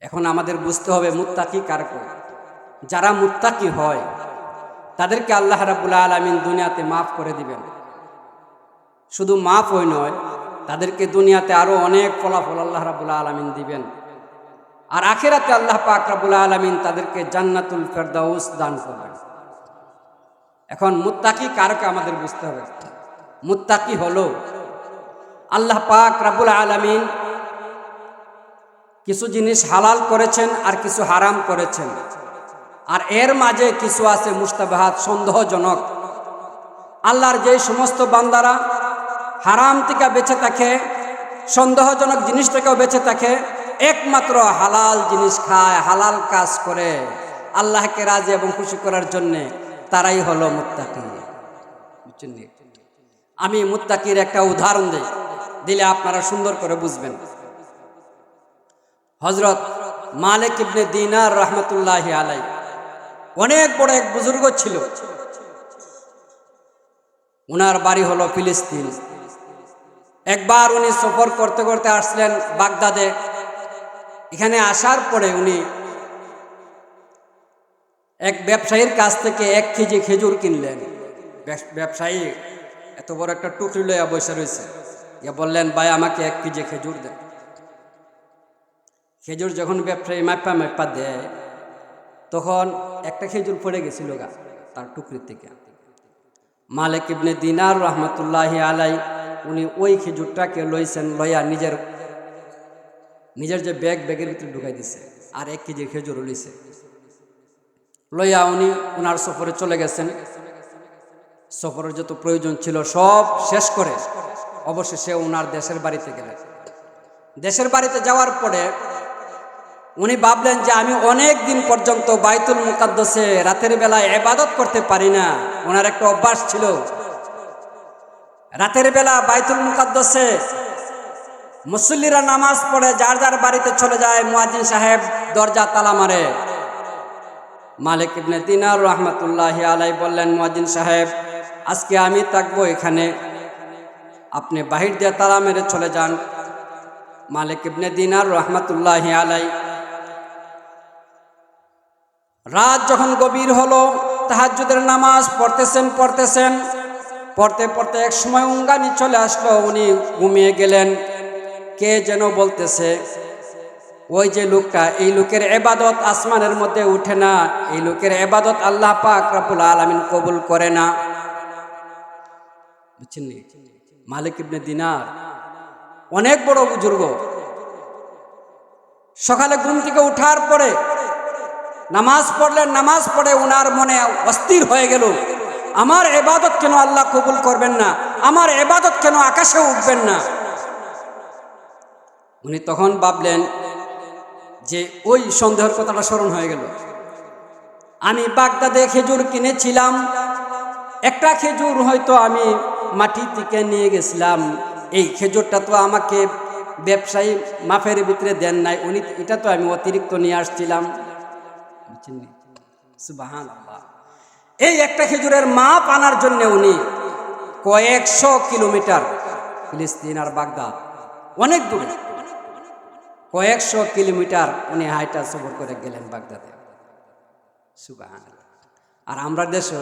এখন আমাদের বুঝতে হবে মুত্তাকি কার কয়। যারা মুত্তাকি হয় তাদেরকে আল্লাহ রাব্বুল আলামিন দুনিয়াতে মাফ করে দিবেন। শুধু মাফ হই নয়, তাদেরকে দুনিয়াতে আরো অনেক ফলাফল আল্লাহ রাব্বুল আলামিন দিবেন। আর আখিরাতে আল্লাহ পাক রাব্বুল আলামিন তাদেরকে জান্নাতুল ফেরদাউস দান করবেন। এখন মুত্তাকি কারকে আমাদের বুঝতে হবে। মুত্তাকি হলো আল্লাহ পাক রাব্বুল আলামিন কিছু জিনিস হালাল করেছেন আর কিছু হারাম করেছেন, আর এর মাঝে কিছু আছে মুস্তাবাহাত, সন্দেহজনক। আল্লাহর যে সমস্ত বান্দারা হারাম থেকে বেঁচে থাকে, সন্দেহজনক জিনিস থেকেও বেঁচে থাকে, একমাত্র হালাল জিনিস খায়, হালাল কাজ করে আল্লাহকে রাজি এবং খুশি করার জন্যে, তারাই হলো মুত্তাকি। আমি মুত্তাকির একটা উদাহরণ দিলে আপনারা সুন্দর করে বুঝবেন। হযরত মালিক ইবনে দিনার রহমতুল্লাহি আলাইহি অনেক বড় এক বুজুর্গ ছিল। উনার বাড়ি হলো ফিলিস্তিন। একবার উনি সফর করতে করতে আসলেন বাগদাদে। এখানে আসার পরে উনি এক ব্যবসায়ীর কাছ থেকে 1 কেজি খেজুর কিনলেন। ব্যবসায়ী এত বড় একটা টুকরি লইয়া বসে রয়েছে, ইয়া বললেন, ভাই আমাকে 1 কেজি খেজুর দেন। খেজুর যখন ব্যবসায়ী মাপা দেয়, তখন একটা খেজুর পড়ে গেছিল তার টুকরির থেকে। মালিক ইবনে দিনার রহমতুল্লাহি আলাইহি উনি ওই খেজুরটাকে লইছেন, লইয়া নিজের যে ব্যাগের ভিতরে ঢুকাই দিছে, আর 1 কেজি খেজুর লইছে। লইয়া উনি ওনার সফরে চলে গেছেন। সফরের যত প্রয়োজন ছিল সব শেষ করে অবশেষে ওনার দেশের বাড়িতে গেলেন। দেশের বাড়িতে যাওয়ার পরে উনি ভাবলেন যে আমি অনেক দিন পর্যন্ত বাইতুল মুকাদ্দাসে রাতের বেলায় ইবাদত করতে পারি না। ওনার একটা অভ্যাস ছিল, রাতের বেলা বাইতুল মুকাদ্দাসে মুসল্লিরা নামাজ পড়ে যার যার বাড়িতে চলে যায়, মুয়াজ্জিন সাহেব দরজা তালা মারে। মালিক ইবনে দিনার রহমতুল্লাহি আলাইহি বললেন, মুয়াজ্জিন সাহেব আজকে আমি থাকবো এখানে, আপনি বাহির দিয়ে তালা মেরে চলে যান। মালিক ইবনে দিনার রহমতুল্লাহি আলাইহি রাত যখন গভীর হলো, তাহাজ্জুদের নামাজ পড়তে পড়তে এক সময় উঙ্গানি চলে আসলো, উনি ঘুমিয়ে গেলেন। কে যেন বলতেছে, ওই যে লোকটা, এই লোকের ইবাদত আসমানের মধ্যে উঠে না, এই লোকের ইবাদত আল্লাহ পাক রব্বুল আলামিন কবুল করে না। বুঝছেন? মালিক ইবনে দিনার অনেক বড় বুজুর্গ। সকালে ঘুম থেকে উঠার পরে নামাজ পড়লেন। নামাজ পড়ে ওনার মনে অস্থির হয়ে গেল, আমার ইবাদত কেন আল্লাহ কবুল করবেন না, আমার ইবাদত কেন আকাশে উঠবেন না। উনি তখন ভাবলেন যে ওই সন্দেহের কথাটা স্মরণ হয়ে গেল, আমি বাগদাদে খেজুর কিনেছিলাম, একটা খেজুর হয়তো আমি মাটি থেকে নিয়ে গেছিলাম, এই খেজুরটা তো আমাকে ব্যবসায়ী মাফের ভিতরে দেন নাই, উনি এটা তো আমি অতিরিক্ত নিয়ে আসছিলাম। সুবহানাল্লাহ। এই একটা খেজুরের মাপ আনার জন্য উনি কয়েকশো কিলোমিটার, ফিলিস্তিন আর বাগদাদ অনেক দূরে, কয়েকশো কিলোমিটার উনি হাইটা সফর করে গেলেন বাগদাদে। সুবহানাল্লাহ। আর আমরা দেশে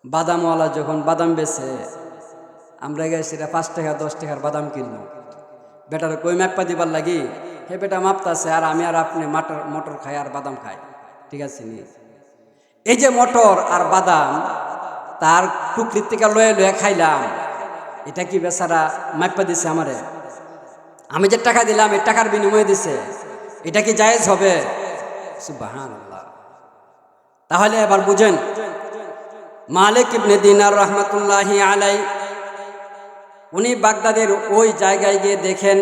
বাদামওয়ালা যখন বাদাম বেচে, আমরা গেছি 5 টাকা 10 টাকার বাদাম কিনবো, বেটার কই মাপা দিবার লাগি, হে বেটা মাপতাছে, আর আমি আর আপনি মটর খাই আর বাদাম খাই, ঠিক আছে নি? এই যে মটর আর বাদাম তার টুকরির থেকে লয়ে খাইলাম, এটা কি বেচারা মাপা দিছে আমারে? আমি যে টাকা দিলাম এই টাকার বিনিময়ে দিছে, এটা কি জায়েজ হবে? সুবহানাল্লাহ। তাহলে এবার বুঝেন, মালিক ইবনে দিনার রহমতুল্লাহি আলাইহি উনি বাগদাদের ওই জায়গায় গিয়ে দেখেন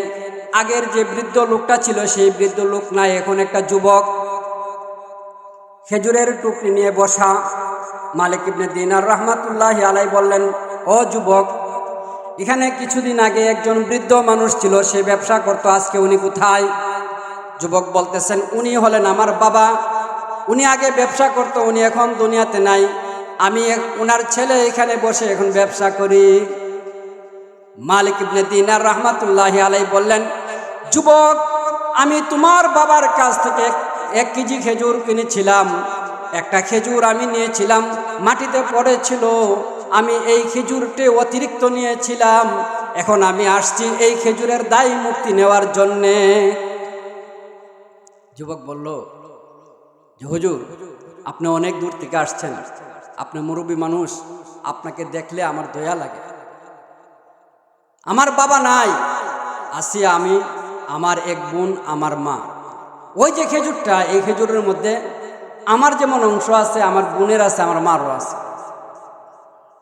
আগের যে বৃদ্ধ লোকটা ছিল সেই বৃদ্ধ লোক নাই, এখন একটা যুবক খেজুরের টুকরি নিয়ে বসা। মালিক ইবনে দিনার রহমতুল্লাহি আলাইহি বললেন, ও যুবক, এখানে কিছুদিন আগে একজন বৃদ্ধ মানুষ ছিল, সে ব্যবসা করতো, আজকে উনি কোথায়? যুবক বলতেছেন, উনি হলেন আমার বাবা, উনি আগে ব্যবসা করতো, উনি এখন দুনিয়াতে নাই, আমি ওনার ছেলে এখানে বসে এখন ব্যবসা করি। মালিক ইবনে দিনার রহমতুল্লাহি আলাইহি বললেন, যুবক আমি তোমার বাবার কাছ থেকে 1 কেজি খেজুর কিনেছিলাম, একটা খেজুর আমি নিয়েছিলাম, মাটিতে পড়েছিল, আমি এই খেজুরটি অতিরিক্ত নিয়েছিলাম, এখন আমি আসছি এই খেজুরের দায় মুক্তি নেওয়ার জন্যে। যুবক বলল, যে হুজুর, আপনি অনেক দূর থেকে আসছেন, আপনি মুরব্বী মানুষ, আপনাকে দেখলে আমার দয়া লাগে। আমার বাবা নাই, আসি আমি, আমার এক বোন, আমার মা। ওই যে খেজুরটা, এই খেজুরের মধ্যে আমার যেমন অংশ আছে, আমার বোনের আছে, আমার মারও আছে।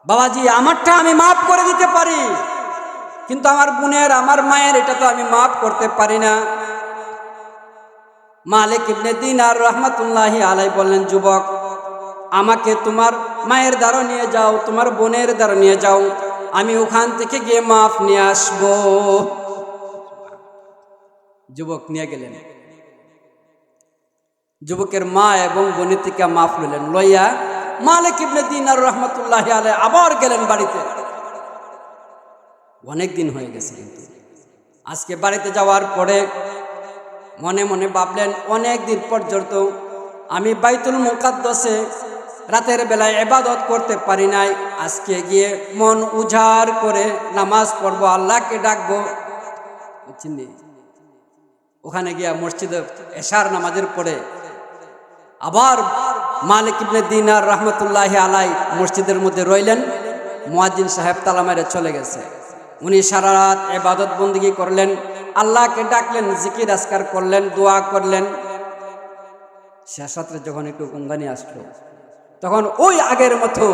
বাবাজি, আমারটা আমি মাফ করে দিতে পারি, কিন্তু আমার বোনের, আমার মায়ের এটা তো আমি মাফ করতে পারি না। মালিক ইবনে দিনার রহমাতুল্লাহি আলাইহি বললেন, যুবক, আমাকে তোমার মায়ের দ্বারা নিয়ে যাও, তোমার বোনের দ্বারা নিয়ে যাও, আমি ওখান থেকে গিয়ে মাফ নিয়ে আসবো। যুবক নিয়ে গেলেন। যুবকের মা এবং বোনের থেকে মাফ নিলেন, লইয়া মালিক ইবনে দিনার রহমাতুল্লাহি আলাইহি আবার গেলেন বাড়িতে। অনেক দিন হয়ে গেছে, কিন্তু আজকে বাড়িতে যাওয়ার পরে মনে মনে ভাবলেন, অনেক দিন পর্যন্ত আমি বাইতুল মুকাদ্দাসে রাতের বেলায় ইবাদত করতে পারি নাই, আজকে গিয়ে মন উজাড় করে নামাজ পড়বো, আল্লাহকে ডাকবো। বুঝছেন? ওখানে গিয়া মসজিদে এশার নামাজের পরে আবার মালিক ইবনে দিনার রহমতুল্লাহি আলাইহি মসজিদের মধ্যে রইলেন। মুয়াজ্জিন সাহেব তালা মেরে চলে গেছে। উনি সারা রাত ইবাদত বন্দেগী করলেন, আল্লাহকে ডাকলেন, জিকির আজকার করলেন, দোয়া করলেন। শেষ রাত্রে যখন একটু ঘুমদানি আসলো, তখন ওই আগের মতো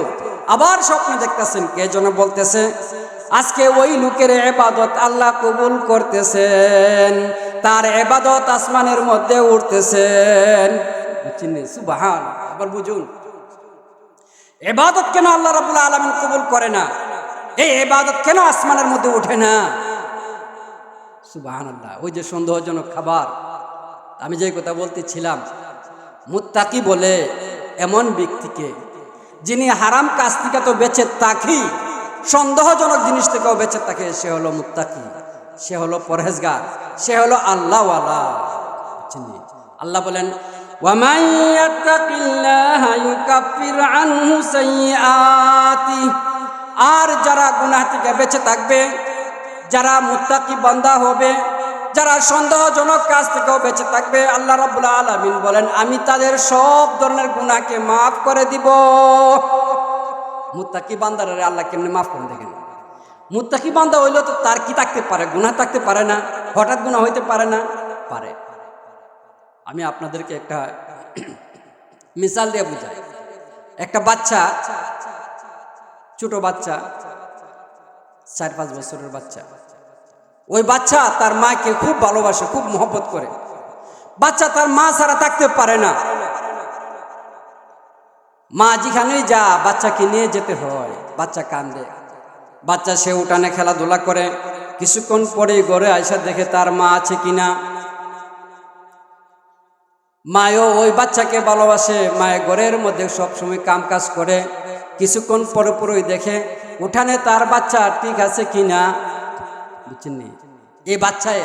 আবার স্বপ্ন দেখতেছেন। কে যেন বলতেছে, আজকে ওই লোকের ইবাদত আল্লাহ কবুল করতেছেন, তার ইবাদত আসমানের মধ্যে উঠতেছেন। বুঝছেন? সুবহানাল্লাহ। আবার বুঝুন, ইবাদত কেন আল্লাহ রাব্বুল আলামিন কবুল করে না? এই ইবাদত কেন আসমানের মধ্যে ওঠে না? সুবহানাল্লাহ। ওই যে সন্দেহজনক খাবার, আমি যে কথা বলতেছিলাম, মুত্তাকি বলে এমন ব্যক্তিকে যিনি হারাম কাজ থেকে তো বেঁচে থাকি, সন্দেহজনক জিনিস থেকেও বেঁচে থাকে, সে হলো মুত্তাকি, সে হলো পরহেজগার, সে হলো আল্লাহওয়ালা। আল্লাহ বলেন, ওয়ামান ইয়াত্তাকিল্লাহা ইউকাফির আনহু সাইয়্যাতিহি, আর যারা গুনাহ থেকে বেঁচে থাকবে, যারা মুত্তাকি বান্দা হবে, যারা সন্দেহজনক কাজ থেকেও বেঁচে থাকবে, আল্লাহ রাব্বুল আলামিন বলেন, আমি তাদের সব ধরনের গুনাহকে মাফ করে দিব। মুত্তাকি বান্দারে আল্লাহ কেমনে মাফ করে দেখেন? মুত্তাকি বান্দা হইলে তো তার কি থাকতে পারে? গুনাহ থাকতে পারে না? হঠাৎ গুনাহ হইতে পারে না? পারে। আমি আপনাদেরকে একটা মিসাল দিয়ে বুঝাই। একটা বাচ্চা, ছোট বাচ্চা, 4-5 বছরের বাচ্চা, ওই বাচ্চা তার মাকে খুব ভালোবাসে, খুব মহব্বত করে। বাচ্চা তার মা ছাড়া থাকতে পারে না। মা যেখানেই যা বাচ্চাকে নিয়ে যেতে হয়। বাচ্চা কান্দে, বাচ্চা সে উঠানে খেলাধুলা করে, কিছুক্ষণ পরেই ঘরে আইসা দেখে তার মা আছে কিনা। মায়ও ওই বাচ্চাকে ভালোবাসে, মায়ের ঘরের মধ্যে সবসময় কাম কাজ করে, কিছুক্ষণ পরে পরেই দেখে উঠানে তার বাচ্চা ঠিক আছে কিনা। বুঝছেন? এই বাচ্চায়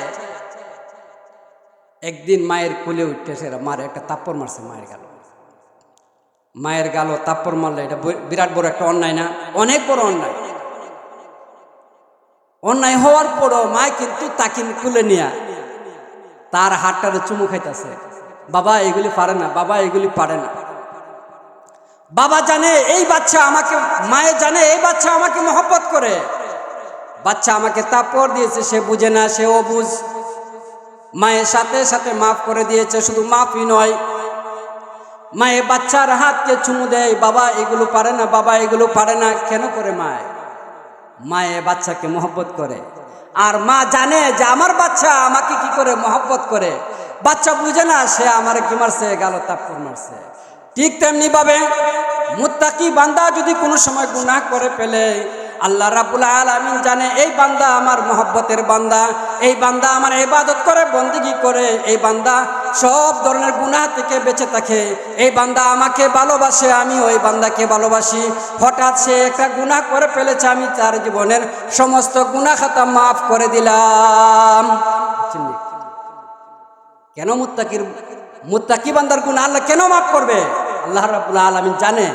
একদিন মায়ের কোলে উঠতেছে, মার একটা তাপ্পর মারছে মায়ের গাল। মায়ের গালও তাপ্পর মারলে এটা বিরাট বড় একটা অন্যায় না? অনেক বড় অন্যায়। অন্যায় হওয়ার পরও মা কিন্তু তাকে কোলে নিয়ে তার হাতটারে চুমু খাইতেছে। বাবা এগুলি পারে না, বাবা এগুলি পারে না। বাবা জানে এই বাচ্চা আমাকে, মায়ে জানে এই বাচ্চা আমাকে মহব্বত করে। বাচ্চা আমাকে তাপ্পর দিয়েছে, সে বুঝে না, সে অবুঝ। মায়ের সাথে সাথে মাফ করে দিয়েছে। শুধু মাফই নয়, মায়ে বাচ্চার হাতকে চুমু দেয়, বাবা এগুলো পারে না, বাবা এগুলো পারে না। কেন করে? মায়ে বাচ্চাকে মহব্বত করে। আর মা জানে যে আমার বাচ্চা আমাকে কি করে মহব্বত করে। বাচ্চা বুঝে না সে আমার কি মারছে, গাল তাপ্পর মারছে। ঠিক তেমনি ভাবে মুত্তাকি বান্দা যদি কোনো সময় গুনাহ করে ফেলে, আল্লাহ রাব্বুল আলামিন জানে এই বান্দা আমার মহব্বতের বান্দা, এই বান্দা আমার ইবাদত করে, বন্দেগী করে, এই বান্দা সব ধরনের গুনাহ থেকে বেঁচে থাকে, এই বান্দা আমাকে ভালোবাসে, আমি ওই বান্দাকে ভালোবাসি। হঠাৎ সে একটা গুনাহ করে ফেলেছে, আমি তার জীবনের সমস্ত গুনাহ খাতা মাফ করে দিলাম। কেন মুত্তাকি বান্দার গুনাহ আল্লাহ কেন মাফ করবে? আল্লাহ রাব্বুল আলামিন জানে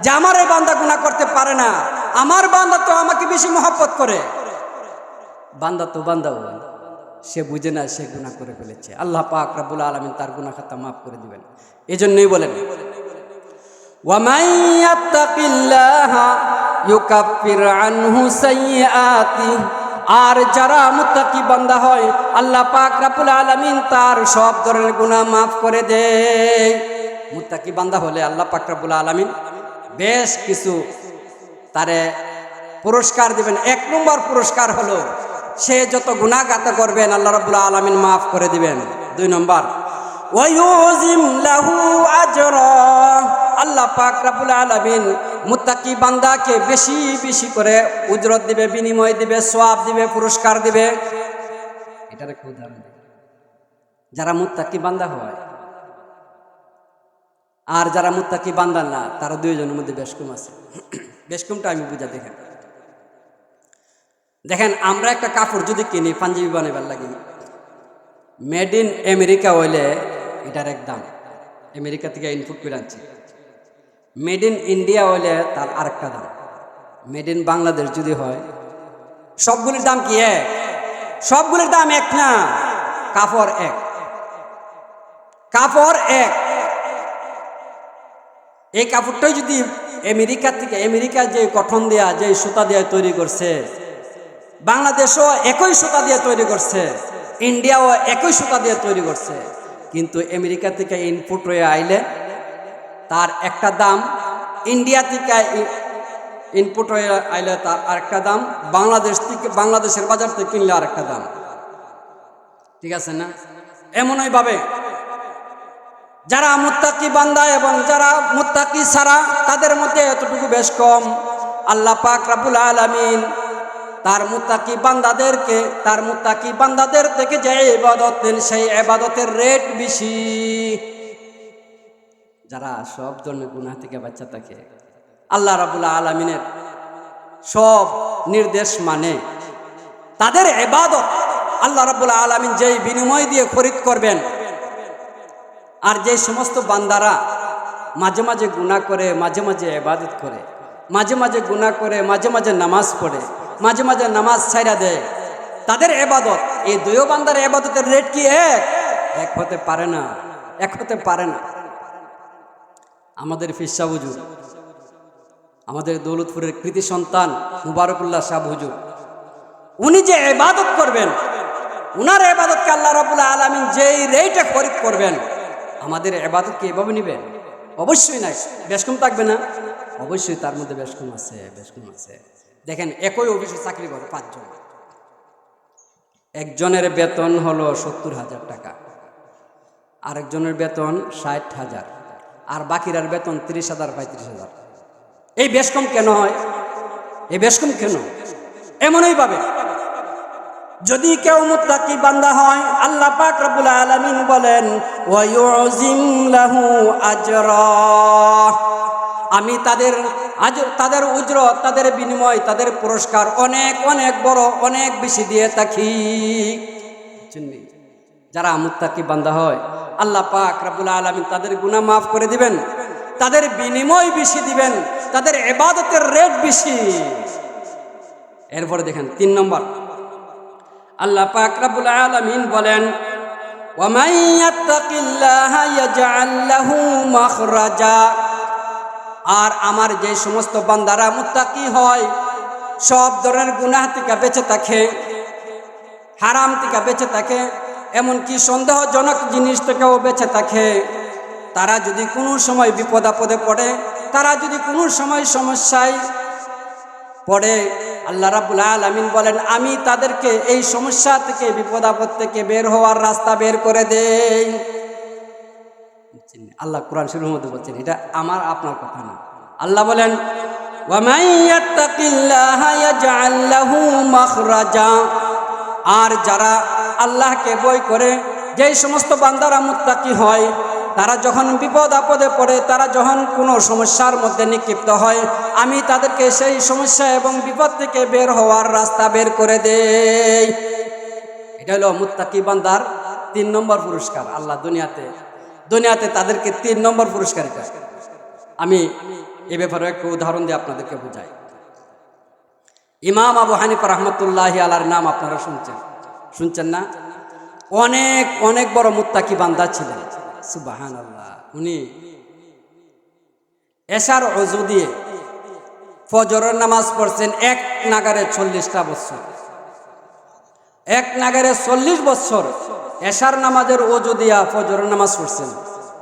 যে আমার এই বান্দা গুনাহ করতে পারে না, আমার বান্দা তো আমাকে বেশি মহব্বত করে। বান্দা তো বান্দা, সে বুঝে না সে গুনাহ করে ফেলেছে, আল্লাহ পাক রাব্বুল আলামিন তার গুনাহ খাতা মাফ করে দিবেন। এজন্যই বলেন ওয়া মান ইয়াত্তাকিল্লাহা ইউকাফির আনহু সাইয়্যাতিহি, আর যারা মুত্তাকি বান্দা হয় আল্লাহ পাক রাব্বুল আলামিন তার সব ধরনের গুনাহ মাফ করে দেয়। মুত্তাকি বান্দা হলে আল্লাহ পাক রাব্বুল আলামিন বেশ কিছু তারে পুরস্কার দিবেন। 1 নম্বর পুরস্কার হলো সে যত গুনাহগাত করবেন আল্লাহ রাব্বুল আলামিন মাফ করে দিবেন। 2 নম্বর ওয়া ইউজিম লাহু আজরা, আল্লাহ পাক রাব্বুল আলামিন মুত্তাকি বান্দাকে বেশি বেশি করে উজরত দিবে, বিনিময় দিবে, সওয়াব দিবে, পুরস্কার দিবে। এটার একটা উদাহরণ দিই। যারা মুত্তাকি বান্দা হয় আর যারা মুত্তাকি বান্দা না, তারা দুইজনের মধ্যে বেশকম আছে। বেশকমটা আমি বুঝা দেখেন আমরা একটা কাপড় যদি কিনি পাঞ্জাবি বানাবার লাগে, মেড ইন আমেরিকা হইলে এটার এক দাম, আমেরিকা থেকে ইনপুট করে আনছি। মেড ইন ইন্ডিয়া হইলে তার আরেকটা দাম। মেড ইন বাংলাদেশ যদি হয়, সবগুলির দাম কি এক? সবগুলির দাম এক না, কাপড় এক, কাপড় এক। এই কাপড়টাই যদি আমেরিকা যে কটন দেয়া, যে সুতা দিয়ে তৈরি করছে, বাংলাদেশও একই সুতা দিয়ে তৈরি করছে, ইন্ডিয়াও একই সুতা দিয়ে তৈরি করছে, কিন্তু আমেরিকা থেকে ইনপুট হয়ে আইলে তার একটা দাম, ইন্ডিয়া থেকে ইনপুট হয়ে আইলে তার আরেকটা দাম, বাংলাদেশের বাজার থেকে কিনলে আরেকটা দাম। ঠিক আছে না? এমনই ভাবে যারা মুত্তাকি বান্দা এবং যারা মুত্তাকি ছাড়া, তাদের মধ্যে এতটুকু বেশ কম। আল্লাহ পাক রাব্বুল আলামিন তার মুত্তাকি বান্দাদের থেকে যে ইবাদত দেন, সেই ইবাদতের রেট বেশি। যারা সব ধরনের গুনাহ থেকে বাঁচা থাকে, আল্লাহ রাব্বুল আলামিনের সব নির্দেশ মানে, তাদের ইবাদত আল্লাহ রাব্বুল আলামিন যেই বিনিময় দিয়ে খরিদ করবেন। আর যে সমস্ত বান্দারা মাঝে মাঝে গুনাহ করে, মাঝে মাঝে ইবাদত করে, মাঝে মাঝে গুনাহ করে, মাঝে মাঝে নামাজ পড়ে, মাঝে মাঝে নামাজ ছাইড়া দেয়, তাদের ইবাদত, এই দুই বান্দার ইবাদতের রেট কি এক হতে পারে না, এক হতে পারে না। আমাদের পীর সাহেব হুজুর, আমাদের দৌলতপুরের কৃতি সন্তান মুবারকুল্লাহ সাহেব হুজুর, উনি যে ইবাদত করবেন, উনার ইবাদতকে আল্লাহ রাব্বুল আলামিন যেই রেটে খরিদ করবেন, আমাদের ইবাদতকে এভাবে নেবেন? অবশ্যই না। বেশকম থাকবে না? অবশ্যই তার মধ্যে বেশকম আছে, বেশকম আছে। দেখেন একই অফিসে চাকরি করে 5 জন, একজনের বেতন হলো 70,000 টাকা, আরেকজনের বেতন 60,000, আর বাকিরার বেতন 30,000, 35,000। এই বেশকম কেন হয়? এই বেশকম কেন? এমনই ভাবে যদি কেউ মুত্তাকি বান্দা হয়, আল্লাহ পাক রব্বুল আলামিন বলেন ওয়া ইউযিম লাহু আজরা, আমি তাদের উজরত, তাদের বিনিময়, তাদের পুরস্কার অনেক অনেক বড়, অনেক বেশি দিয়ে থাকি। যারা মুত্তাকি বান্দা হয় আল্লাহ পাক রব্বুল আলামিন তাদের গুনাহ মাফ করে দিবেন, তাদের বিনিময় বেশি দিবেন, তাদের ইবাদতের রেট বেশি। এরপরে দেখেন 3 নম্বর, আল্লাহ পাক রব্বুল আলামিন বলেন ওয়া মান ইয়াত্তাকিল্লাহা ইয়াজআল লাহু মাখরাজা, আর আমার যে সমস্ত বান্দারা মুত্তাকি হয়, সব ধরনের গুনাহ থেকে বেঁচে থাকে, হারাম থেকে বেঁচে থাকে, এমনকি সন্দেহজনক জিনিস থেকেও বেঁচে থাকে, তারা যদি কোনো সময় বিপদ আপদে পড়ে, তারা যদি কোনো সময় সমস্যায় পড়ে, আল্লাহ রাব্বুল আলামিন বলেন আমি তাদেরকে এই সমস্যা থেকে, বিপদ আপদ থেকে বের হওয়ার রাস্তা বের করে দেই। আল্লাহ কোরআন শরীফের মধ্যে বলছেন, এটা আমার আপনার কথা না। আল্লাহ বলেন ওয়া মান ইয়াত্তাকিল্লাহা ইয়াজআল লাহু মাখরাজা, আর যারা আল্লাহকে ভয় করে, যেই সমস্ত বান্দারা মুত্তাকি হয়, তারা যখন বিপদ আপদে পড়ে, তারা যখন কোনো সমস্যার মধ্যে নিক্ষিপ্ত হয়, আমি তাদেরকে সেই সমস্যা এবং বিপদ থেকে বের হওয়ার রাস্তা বের করে দেই। এটা হলো মুত্তাকি বান্দার 3 নম্বর পুরস্কার আল্লাহ দুনিয়াতে তাদেরকে 3 নম্বর পুরস্কার এটা। আমি এ ব্যাপারে একটা উদাহরণ দিয়ে আপনাদেরকে বোঝাই। ইমাম আবু হানিফা রাহমাতুল্লাহি আলাইহির নাম আপনারা শুনছেন না? অনেক অনেক বড় মুত্তাকি বান্দা ছিলেন, সুবহানাল্লাহ। উনি এশার ওযু দিয়ে ফজরের নামাজ পড়ছেন এক নাগারে 40টা বছর। এক নাগারে 40 বছর এশার নামাজের ওযু দিয়া ফজরের নামাজ পড়ছেন।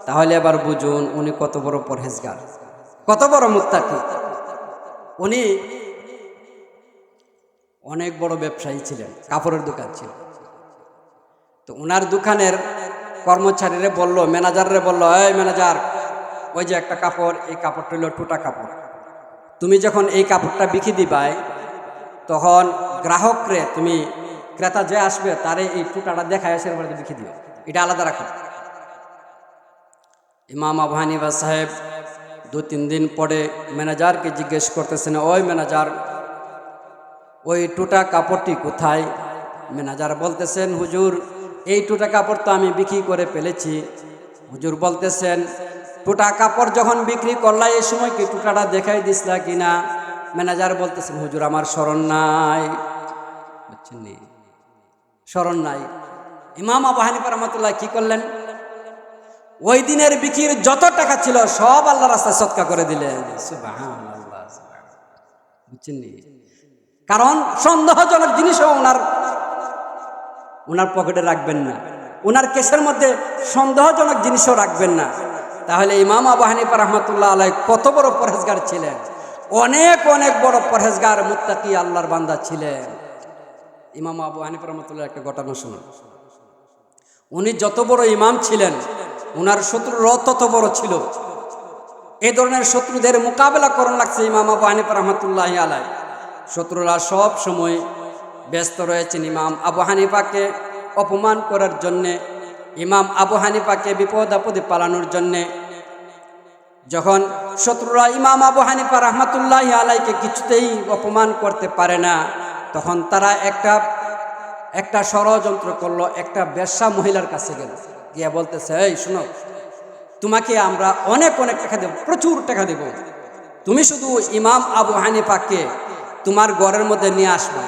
তাহলে এবার বুঝুন উনি কত বড় পরহেজগার, কত বড় মুত্তাকি। উনি অনেক বড় ব্যবসায়ী ছিলেন, কাপড়ের দোকান ছিল। তো ওনার দোকানের কর্মচারীরে বলল, ম্যানেজাররে বলল, এই ম্যানেজার, ওই যে একটা কাপড়, এই কাপড়টা হলো টুটা কাপড়, তুমি যখন এই কাপড়টা বিক্রি দিবাই তখন গ্রাহকরে তুমি, ক্রেতা যে আসবে তারে এই টুটাটা দেখায় এসে বিক্রি দিও, এটা আলাদা রাখো। ইমাম আবু হানিফা সাহেব 2-3 দিন পরে ম্যানেজারকে জিজ্ঞেস করতেছেন, ওই ম্যানেজার, ওই টুটা কাপড়টি কোথায়? ম্যানেজার বলতেছেন, হুজুর, এই টুটা কাপড় তো আমি বিক্রি করে ফেলেছি। হুজুর বলতেছেন, টুটা কাপড় যখন বিক্রি করলা এই সময় কি টুটাটা দেখাই দিসলা কিনা? ম্যানেজার বলতেছেন, হুজুর আমার স্মরণ নাই। বুঝছেন নি? স্মরণ নাই। ইমাম আবু হানিফা রাহমাতুল্লাহ কি করলেন? ওই দিনের বিক্রির যত টাকা ছিল সব আল্লাহর রাস্তায় সদকা করে দিলেন। সুবহানাল্লাহ। বুঝছেন নি? কারণ সন্দেহজনক জিনিসও ওনার পকেটে রাখবেন না, ওনার কেসের মধ্যে সন্দেহজনক জিনিসও রাখবেন না। তাহলে ইমাম আবু হানিফা রাহমাতুল্লাহ আলাইহি কত বড় পরহেজগার ছিলেন, অনেক অনেক বড় পরহেজগার মুত্তাকি আল্লাহর বান্দা ছিলেন। ইমাম আবু হানিফা রাহমাতুল্লাহ একটা ঘটনা শুনুন। উনি যত বড় ইমাম ছিলেন ওনার শত্রুরাও তত বড় ছিল। এই ধরনের শত্রুদের মোকাবেলা করণ লাগছে ইমাম আবু হানিফা রাহমাতুল্লাহি আলাইহি। শত্রুরা সব সময় ব্যস্ত রয়েছেন ইমাম আবু হানিফাকে অপমান করার জন্যে, ইমাম আবু হানিফাকে বিপদ আপদে পালানোর জন্যে। যখন শত্রুরা ইমাম আবু হানিফা রাহমাতুল্লাহি আলাইহিকে কিছুতেই অপমান করতে পারে না, তখন তারা একটা ষড়যন্ত্র করলো। একটা বেশ্যা মহিলার কাছে গেল, গিয়ে বলতেছে, এই শোনো, তোমাকে আমরা অনেক অনেক টাকা দেব, প্রচুর টাকা দেব, তুমি শুধু ইমাম আবু হানিফাকে তোমার ঘরের মধ্যে নিয়ে আসবে,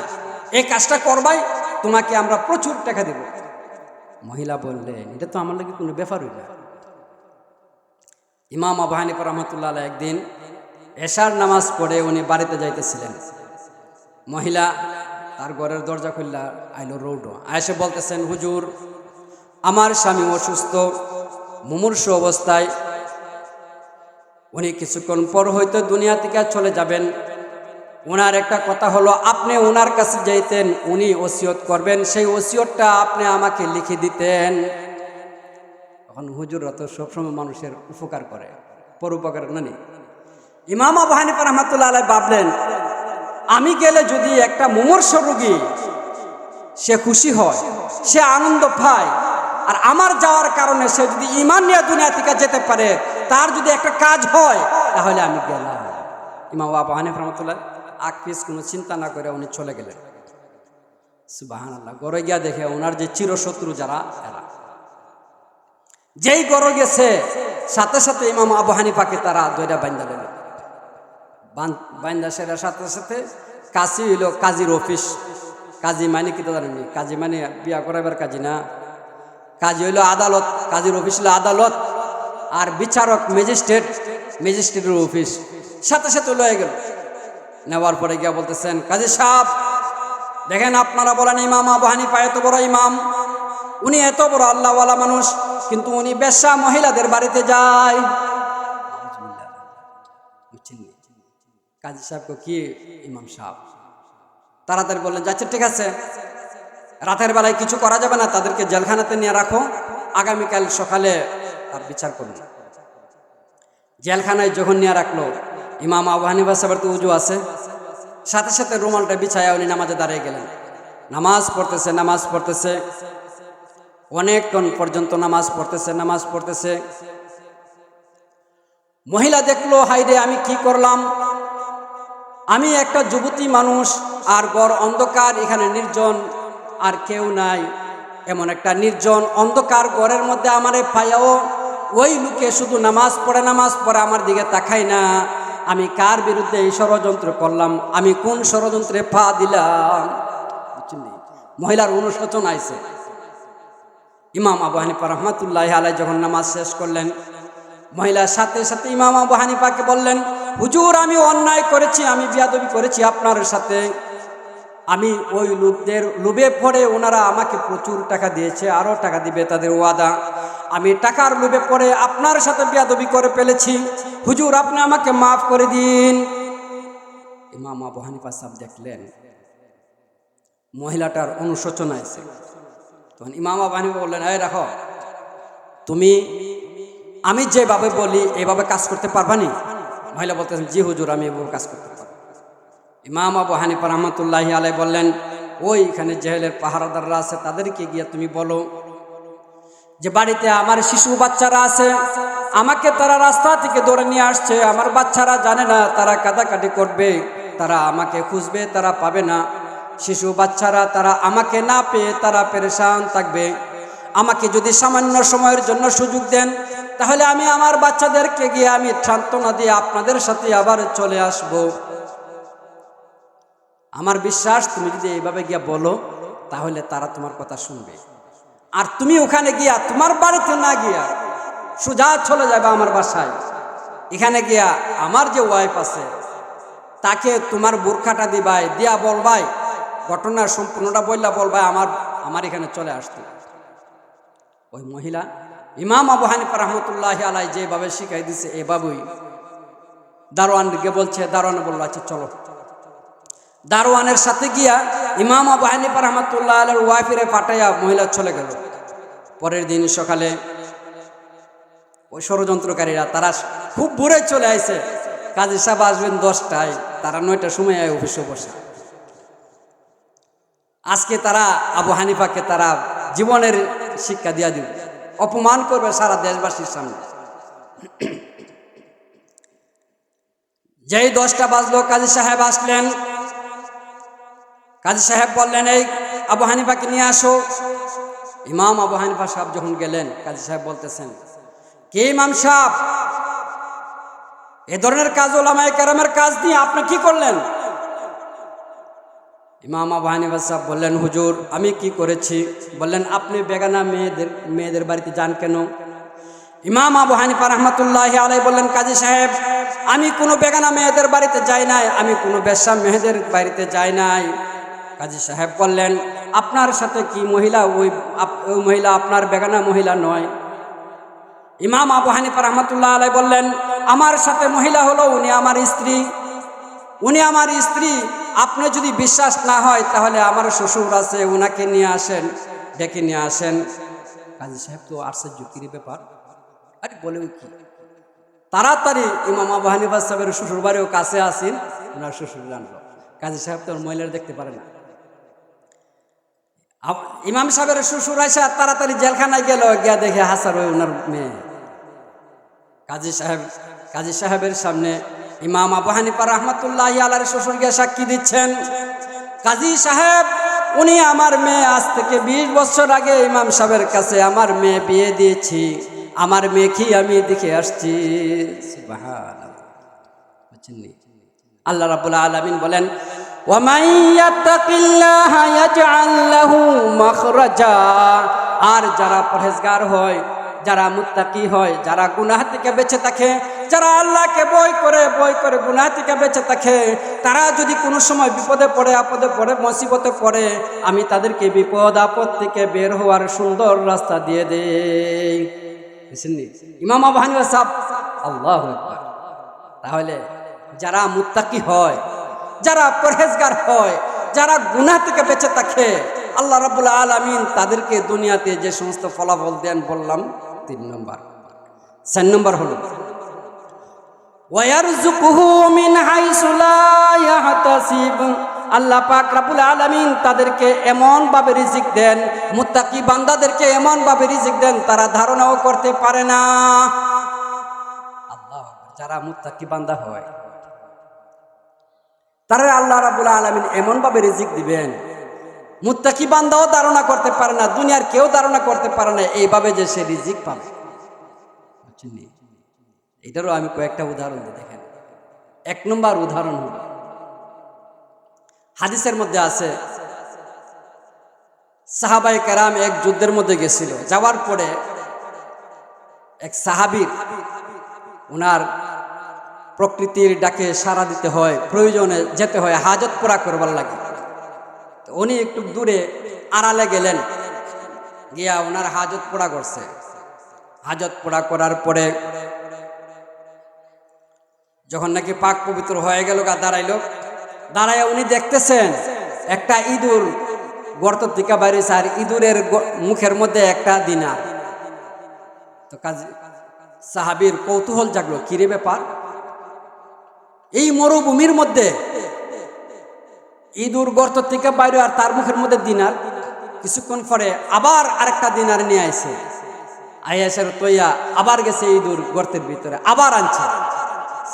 এই কাজটা করবাই, তোমাকে আমরা প্রচুর টাকা দেব। মহিলা বললেন, এটা তো আমার লাগে কোনো ব্যাপারই না। ইমাম আবু হানিফা রাহমাতুল্লাহ আলাইহি একদিন এশার নামাজ পড়ে উনি বাড়িতে যাইতেছিলেন। মহিলা তার ঘরের দরজা খুললা আইলো রৌডো, আয়েশা বলতেছেন, হুজুর, আমার স্বামী অসুস্থ, মুমূর্ষু অবস্থায়, উনি কিছুক্ষণ পর হয়তো দুনিয়া থেকে চলে যাবেন। ওনার একটা কথা হলো, আপনি ওনার কাছে যাইতেন, উনি ওসিয়ত করবেন, সেই ওসিয়তটা আপনি আমাকে লিখে দিতেন। তখন হুজুররা তো সবসময় মানুষের উপকার করে, পরোপকার নানি। ইমাম আবু হানিফা রাহমাতুল্লাহ আলাইহি ভাবলেন, আমি গেলে যদি একটা মুমূর্ষু রোগী সে খুশি হয়, সে আনন্দ পায়, আর আমার যাওয়ার কারণে সে যদি ঈমান নিয়ে দুনিয়া থেকে যেতে পারে, তার যদি একটা কাজ হয়, তাহলে আমি গেলাম। ইমাম আবু হানিফা রাহমাতুল্লাহ আগ পিছ কোনো চিন্তা না করে উনি চলে গেলেন। সুবহানাল্লাহ। ঘরে গিয়া দেখে ওনার যে চিরশত্রু যারা, এরা যেই ঘরে গেছে সাথে সাথে ইমাম আবু হানিফাকে তারা দইরা বাইন্দা দিল। বাইন্দা সেরার সাথে সাথে কাজী হইল কাজীর অফিস। কাজী মানে কি তো জানেননি? কাজী মানে বিয়া করাবার কাজী না, কাজী হইল আদালত। কাজীর অফিস হইল আদালত, আর বিচারক ম্যাজিস্ট্রেটের অফিস। সাথে সাথে লয়ে গেল। নেওয়ার পরে গিয়া বলতেছেন, কাজী সাহেব, দেখেন, আপনারা বলেন ইমাম আবু হানিফা এত বড় ইমাম, উনি এত বড় আল্লাহওয়ালা মানুষ, কিন্তু উনি বেশ্যা মহিলাদের বাড়িতে যায়। কাজী সাহেবকে কি ইমাম সাহেব তাড়াতাড়ি বললেন, যাচ্ছে, ঠিক আছে, রাতের বেলায় কিছু করা যাবে না, তাদেরকে জেলখানাতে নিয়ে রাখো, আগামীকাল সকালে তার বিচার করুন। জেলখানায় যখন নিয়ে রাখলো, ইমাম আবু হানিফা সাহেবের তো উজু আছে, সাথে সাথে রুমালটা বিছায়া উনি নামাজে দাঁড়িয়ে গেলেন। নামাজ পড়তেছে অনেকক্ষণ পর্যন্ত নামাজ পড়তেছে। মহিলা দেখলো, হাইরে আমি কি করলাম, আমি একটা যুবতী মানুষ, আর ঘর অন্ধকার, এখানে নির্জন, আর কেউ নাই, এমন একটা নির্জন অন্ধকার ঘরের মধ্যে আমারে পাইয়াও ওই লোকে শুধু নামাজ পড়ে আমার দিকে তাকায় না। আমি কার বিরুদ্ধে এই ষড়যন্ত্র করলাম, আমি কোন ষড়যন্ত্রে পা দিলাম। মহিলার অনুশোচনা আইছে। ইমাম আবু হানিফা রহমাতুল্লাহি আলাইহি যখন নামাজ শেষ করলেন, মহিলার সাথে সাথে ইমাম আবু হানিফাকে বললেন, হুজুর আমি অন্যায় করেছি, আমি বিয়াদবি করেছি আপনার সাথে। আমি ওই লোকদের লোভে পড়ে ওনারা আমাকে প্রচুর টাকা দিয়েছে, আরও টাকা দিবে তাদের ওয়াদা। আমি টাকার লোভে পড়ে আপনার সাথে বিয়াদবি করে ফেলেছি, হুজুর আপনি আমাকে মাফ করে দিন। ইমাম আবু হানিফা সাহেব দেখলেন মহিলাটার অনুশোচনা আছে। তখন ইমাম আবু হানিফা বললেন, এই রাখো, তুমি আমি যেভাবে বলি এভাবে কাজ করতে পারবানি? মহিলা বলতেছেন, জি হুজুর আমি এভাবে কাজ করতে পারবো। ইমাম আবু হানিফা রহমাতুল্লাহি আলাইহি বললেন, ওইখানে জেহেলের পাহারাদাররা আছে তাদেরকে গিয়ে তুমি বলো যে বাড়িতে আমার শিশু বাচ্চারা আছে, আমাকে তারা রাস্তা থেকে ধরে নিয়ে আসছে, আমার বাচ্চারা জানে না, তারা কাদাকাটি করবে, তারা আমাকে খুঁজবে, তারা পাবে না। শিশু বাচ্চারা তারা আমাকে না পেয়ে তারা পেরেশান থাকবে। আমাকে যদি সামান্য সময়ের জন্য সুযোগ দেন, তাহলে আমি আমার বাচ্চাদেরকে গিয়ে আমি সান্ত্বনা দিয়ে আপনাদের সাথে আবার চলে আসব। আমার বিশ্বাস তুমি যদি এইভাবে গিয়া বলো তাহলে তারা তোমার কথা শুনবে। আর তুমি ওখানে গিয়া তোমার বাড়িতে না গিয়া সোজা চলে যাবে আমার বাসায়, এখানে গিয়া আমার যে ওয়াইফ আছে তাকে তোমার বোরখাটা দিবাই, দিয়া বলবাই, ঘটনার সম্পূর্ণটা বলবাই আমার এখানে চলে আসতো। ওই মহিলা ইমাম আবু হানিফা রহমতুল্লাহি আলাইহি যেভাবে শিখাই দিছে এভাবেই দারোয়ানকে বলছে। দারোয়ান বলল, আচ্ছা চলো। দারোয়ানের সাথে গিয়া ইমাম আবু হানিফা রহমতুল্লাহি আলাইহির ওয়াইফের পাঠাইয়া মহিলা চলে গেল। পরের দিন সকালে ওই ষড়যন্ত্রকারীরা তারা খুব ভোরে চলে আইছে। কাজী সাহেব আসবেন 10টায়, তারা 9টার সময় অফিসে বসে। আজকে তারা আবু হানিফাকে তারা জীবনের শিক্ষা দিয়া দিবে, অপমান করবে সারা দেশবাসীর সামনে। যেই 10টা বাজলো কাজী সাহেব আসলেন। কাজী সাহেব বললেন, এই আবু হানিফাকে নিয়ে আসো। ইমাম আবু হানিফা সাহেব যখন গেলেন, কাজী সাহেব বলতেছেন, কে ইমাম সাহেব, এ ধরনের কাজ ওলামায়ে কেরামের কাজ নিয়ে আপনি কি করলেন? ইমাম আবু হানিফা সাহেব বললেন, হুজুর আমি কি করেছি? বললেন, আপনি বেগানা মেয়েদের বাড়িতে যান কেন? ইমাম আবু হানিফা রহমতুল্লাহি আলাইহি বললেন, কাজী সাহেব আমি কোনো বেগানা মেয়েদের বাড়িতে যাই নাই, আমি কোনো বেশ্যা মেয়েদের বাড়িতে যাই নাই। কাজী সাহেব বললেন, আপনার সাথে কি মহিলা, ওই মহিলা আপনার বেগানা মহিলা নয়? ইমাম আবু হানিফা রহমতুল্লাহি আলাইহি বললেন, আমার সাথে মহিলা হলো উনি আমার স্ত্রী, উনি আমার স্ত্রী। আপনি যদি বিশ্বাস না হয় তাহলে আমার শ্বশুর আছে, ওনাকে নিয়ে আসেন, ডেকে নিয়ে আসেন। কাজী সাহেব তো আশ্চর্যের ব্যাপার, আরে বলে কি তাড়াতাড়ি ইমাম আবু হানিফা সাহেবের শ্বশুর বাড়িও কাছে আসেন, ওনার শ্বশুর জানলো। কাজী সাহেব তো মহিলার দেখতে পারে না। ইমাম সাহেবের শ্বশুর আসা তাড়াতাড়ি জেলখানায় গেল, গিয়া দেখে হাসার ওই ওনার মেয়ে। কাজী সাহেবের সামনে ইমাম আবু হানিফা রহমতুল্লাহি আলাইহির শ্বশুর গিয়ে সাক্ষী দিচ্ছেন, কাজী সাহেব উনি আমার মেয়ে, আজ থেকে 20 বছর আগে ইমাম সাহেবের কাছে আমার মেয়ে বিয়ে দিয়েছি, আমার মেয়েকে আমি দেখে আসছি। সুবহানাল্লাহ। আল্লাহ রাব্বুল আলামিন বলেন, ওয়ামান ইয়াত্তাকিল্লাহা ইয়াজআল লাহু মাখরাজা। আর যারা পরহেজগার হয়, যারা মুত্তাকি হয়, যারা গুনাহ থেকে বেঁচে থাকে, যারা আল্লাহকে ভয় করে গুনাহ থেকে বেঁচে থাকে, তারা যদি কোনো সময় বিপদে পড়ে, আপদে পড়ে, মুসিবতে পড়ে, আমি তাদেরকে বিপদ আপদ থেকে বের হওয়ার সুন্দর রাস্তা দিয়ে দেই। বুঝছেননি ইমাম আবু হানিফা সাহেব? আল্লাহু আকবার। তাহলে যারা মুত্তাকি হয়, যারা পরহেজগার হয়, যারা গুনাহ থেকে বেঁচে থাকে, আল্লাহ রাব্বুল আলামিন তাদেরকে দুনিয়াতে যে সমস্ত ফলাফল দেন বললাম 3 নম্বর। 4 নম্বর হলো ওয়ারযুকুহু মিন হাইসু লা ইয়াহতাসিব। আল্লাহ পাক রব্বুল আলামিন তাদেরকে এমন ভাবে রিজিক দেন, মুত্তাকি বান্দাদেরকে এমন ভাবে রিজিক দেন তারা ধারণাও করতে পারে না। আল্লাহ, যারা মুত্তাকি বান্দা হয় তারা আল্লাহ রাব্বুল আলামিন এমন ভাবে রিজিক দিবেন মুত্তাকি বান্দাও ধারণা করতে পারে না, দুনিয়ার কেউ ধারণা করতে পারে না এইভাবে যে সে রিজিক পাবে। এটারও আমি কয়েকটা উদাহরণ দিই, দেখেন। 1 নম্বর উদাহরণ হল, হাদিসের মধ্যে আছে, সাহাবায়ে কেরাম এক যুদ্ধের মধ্যে গেছিল। যাওয়ার পরে এক সাহাবীর ওনার প্রকৃতির ডাকে সাড়া দিতে হয়, প্রয়োজনে যেতে হয়, হাজত পুরা করবার লাগে। তো উনি একটু দূরে আড়ালে গেলেন, গিয়া ওনার হাজত পুরা করছে। হাজত পুরা করার পরে যখন নাকি পাক পবিত্র হয়ে গেল, দাঁড়াইল, দাঁড়ায় উনি দেখতেছেন একটা ইঁদুর গর্ত থেকে বাইরেছে, আর ইঁদুরের মুখের মধ্যে একটা দিনার। তো কাজী সাহাবীর কৌতূহল জাগলো, কিরে ব্যাপার, এই মরুভূমির মধ্যে ইঁদুর গর্ত থেকে বাইরে আর তার মুখের মধ্যে দিনার। কিছুক্ষণ পরে আবার আরেকটা দিনার নিয়ে আইছে, আইয়াসের তৈয়া আবার গেছে ইঁদুর গর্তের ভিতরে, আবার আনছে।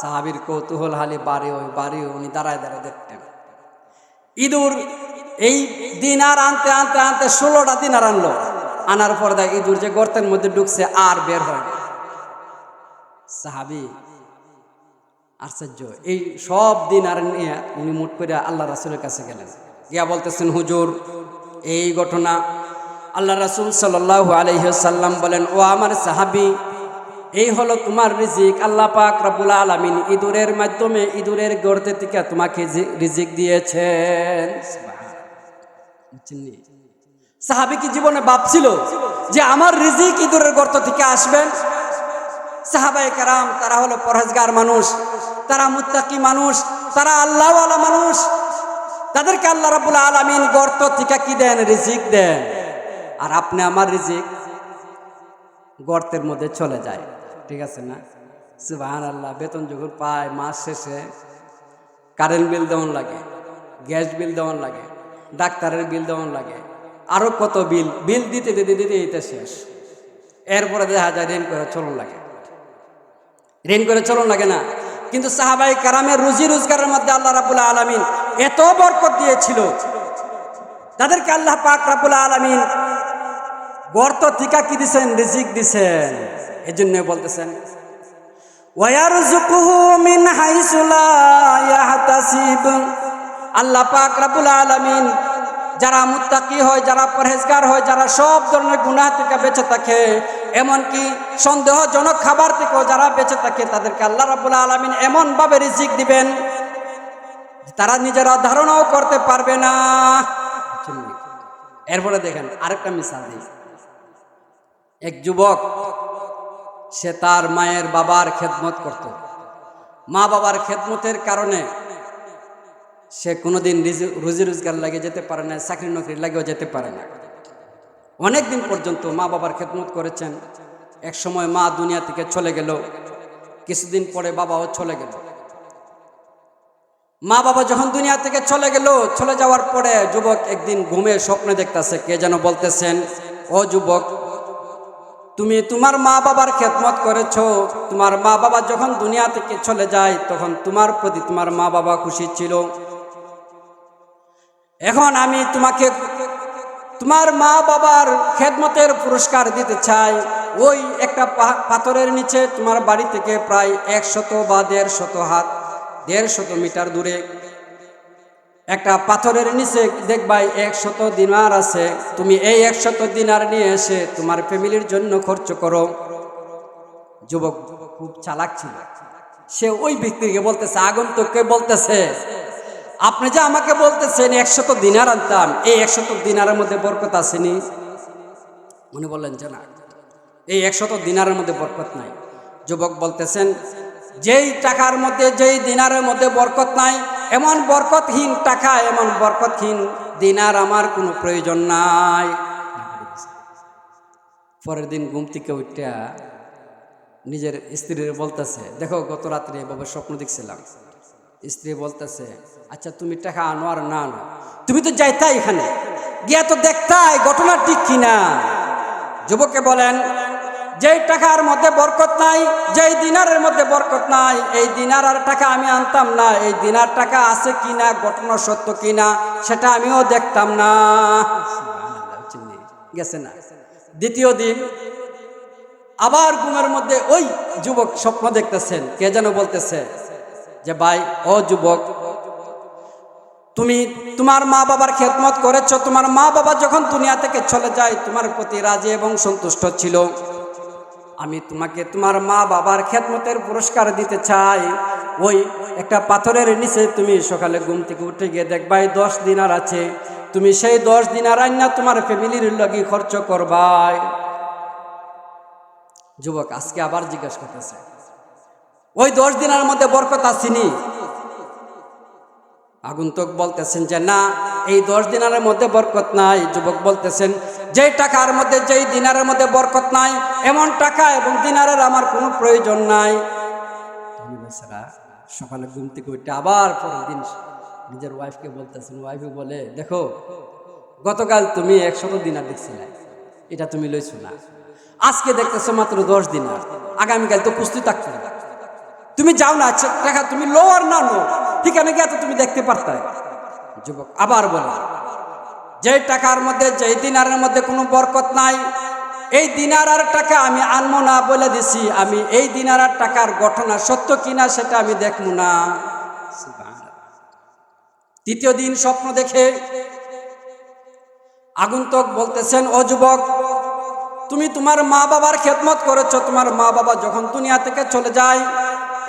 সাহাবীর কৌতূহল হালি বাড়ি উনি দাঁড়ায় দাঁড়ায় দেখতেন। ইঁদুর এই দিনার আনতে আনতে আনতে 16টা দিনার আনলো। আনার পর দেখ ইঁদুর যে গর্তের মধ্যে ঢুকছে আর বের হয় না। সাহাবী আশ্চর্য, এই সব দিনার নিয়ে উনি মুট করে আল্লাহ রাসূলের কাছে গেলেন, গিয়া বলতেছেন, হুজুর এই ঘটনা। আল্লাহ রাসূল সাল্লাল্লাহু আলাইহি ওয়াসাল্লাম বলেন, ও আমার সাহাবী, এই হলো তোমার রিজিক। আল্লাহ পাক রব্বুল আলামিন ইঁদুরের মাধ্যমে, ইঁদুরের গর্তে থেকে তোমাকে রিজিক দিয়েছেন। সাহাবী কি জীবনে ভাবছিল যে আমার রিজিক ইঁদুরের গর্ত থেকে আসবেন? সাহাবায়ে কেরাম তারা হলো পরহেজগার মানুষ, তারা মুত্তাকি মানুষ, তারা আল্লাহওয়ালা মানুষ। তাদেরকে আল্লাহ রাব্বুল আলামিন গর্ত থেকে কি দেন? রিজিক দেন। আর আপনি আমার রিজিক গর্তের মধ্যে চলে যায়, ঠিক আছে না? সুবহানাল্লাহ। বেতন যখন পায় মাস শেষে কারেন্ট বিল দেওয়ান লাগে, গ্যাস বিল দেওয়ান লাগে, ডাক্তারের বিল দেওয়ান লাগে, আরো কত বিল দিতে দিতে দিতে এটা শেষ। এরপরে দেখা যায় ঋণ করে চলন লাগে, ঋণ করে চলন লাগে না। কিন্তু সাহাবায়ে কেরামের রুজি রোজগারের মধ্যে আল্লাহ রাব্বুল আলামিন এত বরকত দিয়েছিল, তাদেরকে আল্লাহ পাক রাব্বুল আলামিন গর্ত থেকে কি দিছেন? রিজিক দিছেন। এজন্য বলতেছেন, ওয়ারযুকুহু মিন হাইসু লা ইয়াহতাসিব। আল্লাহ পাক রাব্বুল আলামিন যারা মুত্তাকি হয়, যারা পরহেজগার হয়, যারা সব ধরনের গুনাহ থেকে বেঁচে থাকে, এমনকি সন্দেহজনক খাবার থেকেও যারা বেঁচে থাকে, তাদেরকে আল্লাহ রাব্বুল আলামিন এমন ভাবে রিজিক দিবেন তারা নিজেরা ধারণাও করতে পারবে না। এরপরে দেখেন আরেকটা মিসাল দিই। এক যুবক, সে তার মায়ের বাবার খেদমত করত। মা বাবার খেদমতের কারণে সে কোনোদিন রুজি রোজগার লাগে যেতে পারে না, চাকরি নকরি লাগেও যেতে পারে না। অনেক দিন পর্যন্ত মা বাবার খেদমত করেছেন। এক সময় মা দুনিয়া থেকে চলে গেল, কিছুদিন পরে বাবাও চলে গেল। মা বাবা যখন দুনিয়া থেকে চলে গেল, চলে যাওয়ার পরে যুবক একদিন ঘুমে স্বপ্নে দেখতেছে, কে যেন বলতেছেন, ও যুবক, তুমি তোমার মা বাবার খেদমত করেছো, তোমার মা বাবা যখন দুনিয়া থেকে চলে যায় তখন তোমার প্রতি তোমার মা বাবা খুশি ছিল। এখন আমি তোমাকে তোমার মা বাবার খেদমতের পুরস্কার দিতে চাই। ওই একটা পাথরের নিচে তোমার বাড়ি থেকে প্রায় 100 বা 150 মিটার দূরে একটা পাথরের নিচে দেখবাই 100 দিনার আছে। তুমি এই 100 দিনার নিয়ে এসে তোমার ফ্যামিলির জন্য খরচ করো। যুবক খুব চালাক ছিল, সে ওই ব্যক্তিকে বলতেছে, আগন্তুককে বলতেছে, আপনি যে আমাকে বলতেছেন 100 দিনার আনতাম, এই 100 দিনারের মধ্যে বরকত আসেনি? উনি বললেন যে না, এই 100 দিনারের মধ্যে বরকত নাই। যুবক বলতেছেন, যেই টাকার মধ্যে, যেই দিনারের মধ্যে বরকত নাই, এমন বরকতহীন টাকা, এমন বরকতহীন দিনার আমার কোনো প্রয়োজন নাই। পরের দিন ঘুম থেকে উঠিয়া নিজের স্ত্রীর বলতেছে, দেখো গত রাত্রে এভাবে স্বপ্ন দেখছিলাম। স্ত্রী বলতেছে, আচ্ছা তুমি টাকা আনো আর না আনো, তুমি তো যাইতা এখানে গিয়া তো দেখতাই ঘটনা ঠিক কিনা। যুবককে বলেন যেই টাকার মধ্যে বরকত নাই, যেই দিনারের মধ্যে বরকত নাই, এই দিনার আর টাকা আমি আনতাম না। এই দিনার টাকা আছে কিনা, ঘটনা সত্য কিনা, সেটা আমিও দেখতাম না। গেছে না। দ্বিতীয় দিন আবার ঘুমের মধ্যে ওই যুবক স্বপ্ন দেখতেছেন, কে যেন বলতেছে যে ভাই ও যুবক, তুমি তোমার মা বাবার খেদমত করেছো, তোমার মা বাবা যখন দুনিয়া থেকে চলে যায় তোমার প্রতি রাজি এবং সন্তুষ্ট ছিল। আমি তোমাকে তোমার মা বাবার খেদমতের পুরস্কার দিতে চাই। ওই একটা পাথরের নিচে তুমি সকালে ঘুম থেকে উঠে গিয়ে দেখবাই 10 দিনার আছে, তুমি সেই 10 দিনার আইনা তোমার ফ্যামিলির লাগি খরচ করবাই। যুবক আজকে আবার জিজ্ঞাসা করতেছে, ওই 10 দিনের মধ্যে বরকত আসেনি? আগন্তুক বলতেছেন যে না, এই 10 দিনারের মধ্যে বরকত নাই। যুবক বলতেছেন, যেই টাকার মধ্যে, যেই দিনারের মধ্যে বরকত নাই, এমন টাকা এবং দিনারের আমার কোনো প্রয়োজন নাই। সকালে ঘুম থেকে উঠে আবার পরের দিন নিজের ওয়াইফকে বলতেছেন, ওয়াইফে বলে, দেখো গতকাল তুমি 100 দিনার দেখছিলে, এটা তুমি লইছো না। আজকে দেখতেছো মাত্র 10 দিনার, আগামীকাল তো পুষ্টি থাকতো না। তুমি যাও না, টাকা তুমি লো আর না লো, ঠিকানা গিয়ে তো তুমি দেখতে পারতে। যুবক আবার বলে, যে টাকার মধ্যে, যে দিনারের মধ্যে কোনো বরকত নাই, এই দিনার আর টাকা আমি আনবো না বলে দিছি। আমি এই দিনার আর টাকার ঘটনা সত্য কিনা সেটা আমি দেখবো না। তৃতীয় দিন স্বপ্ন দেখে আগন্তুক বলতেছেন, ও যুবক, তুমি তোমার মা বাবার খেদমত করেছো, তোমার মা বাবা যখন দুনিয়া থেকে চলে যায়,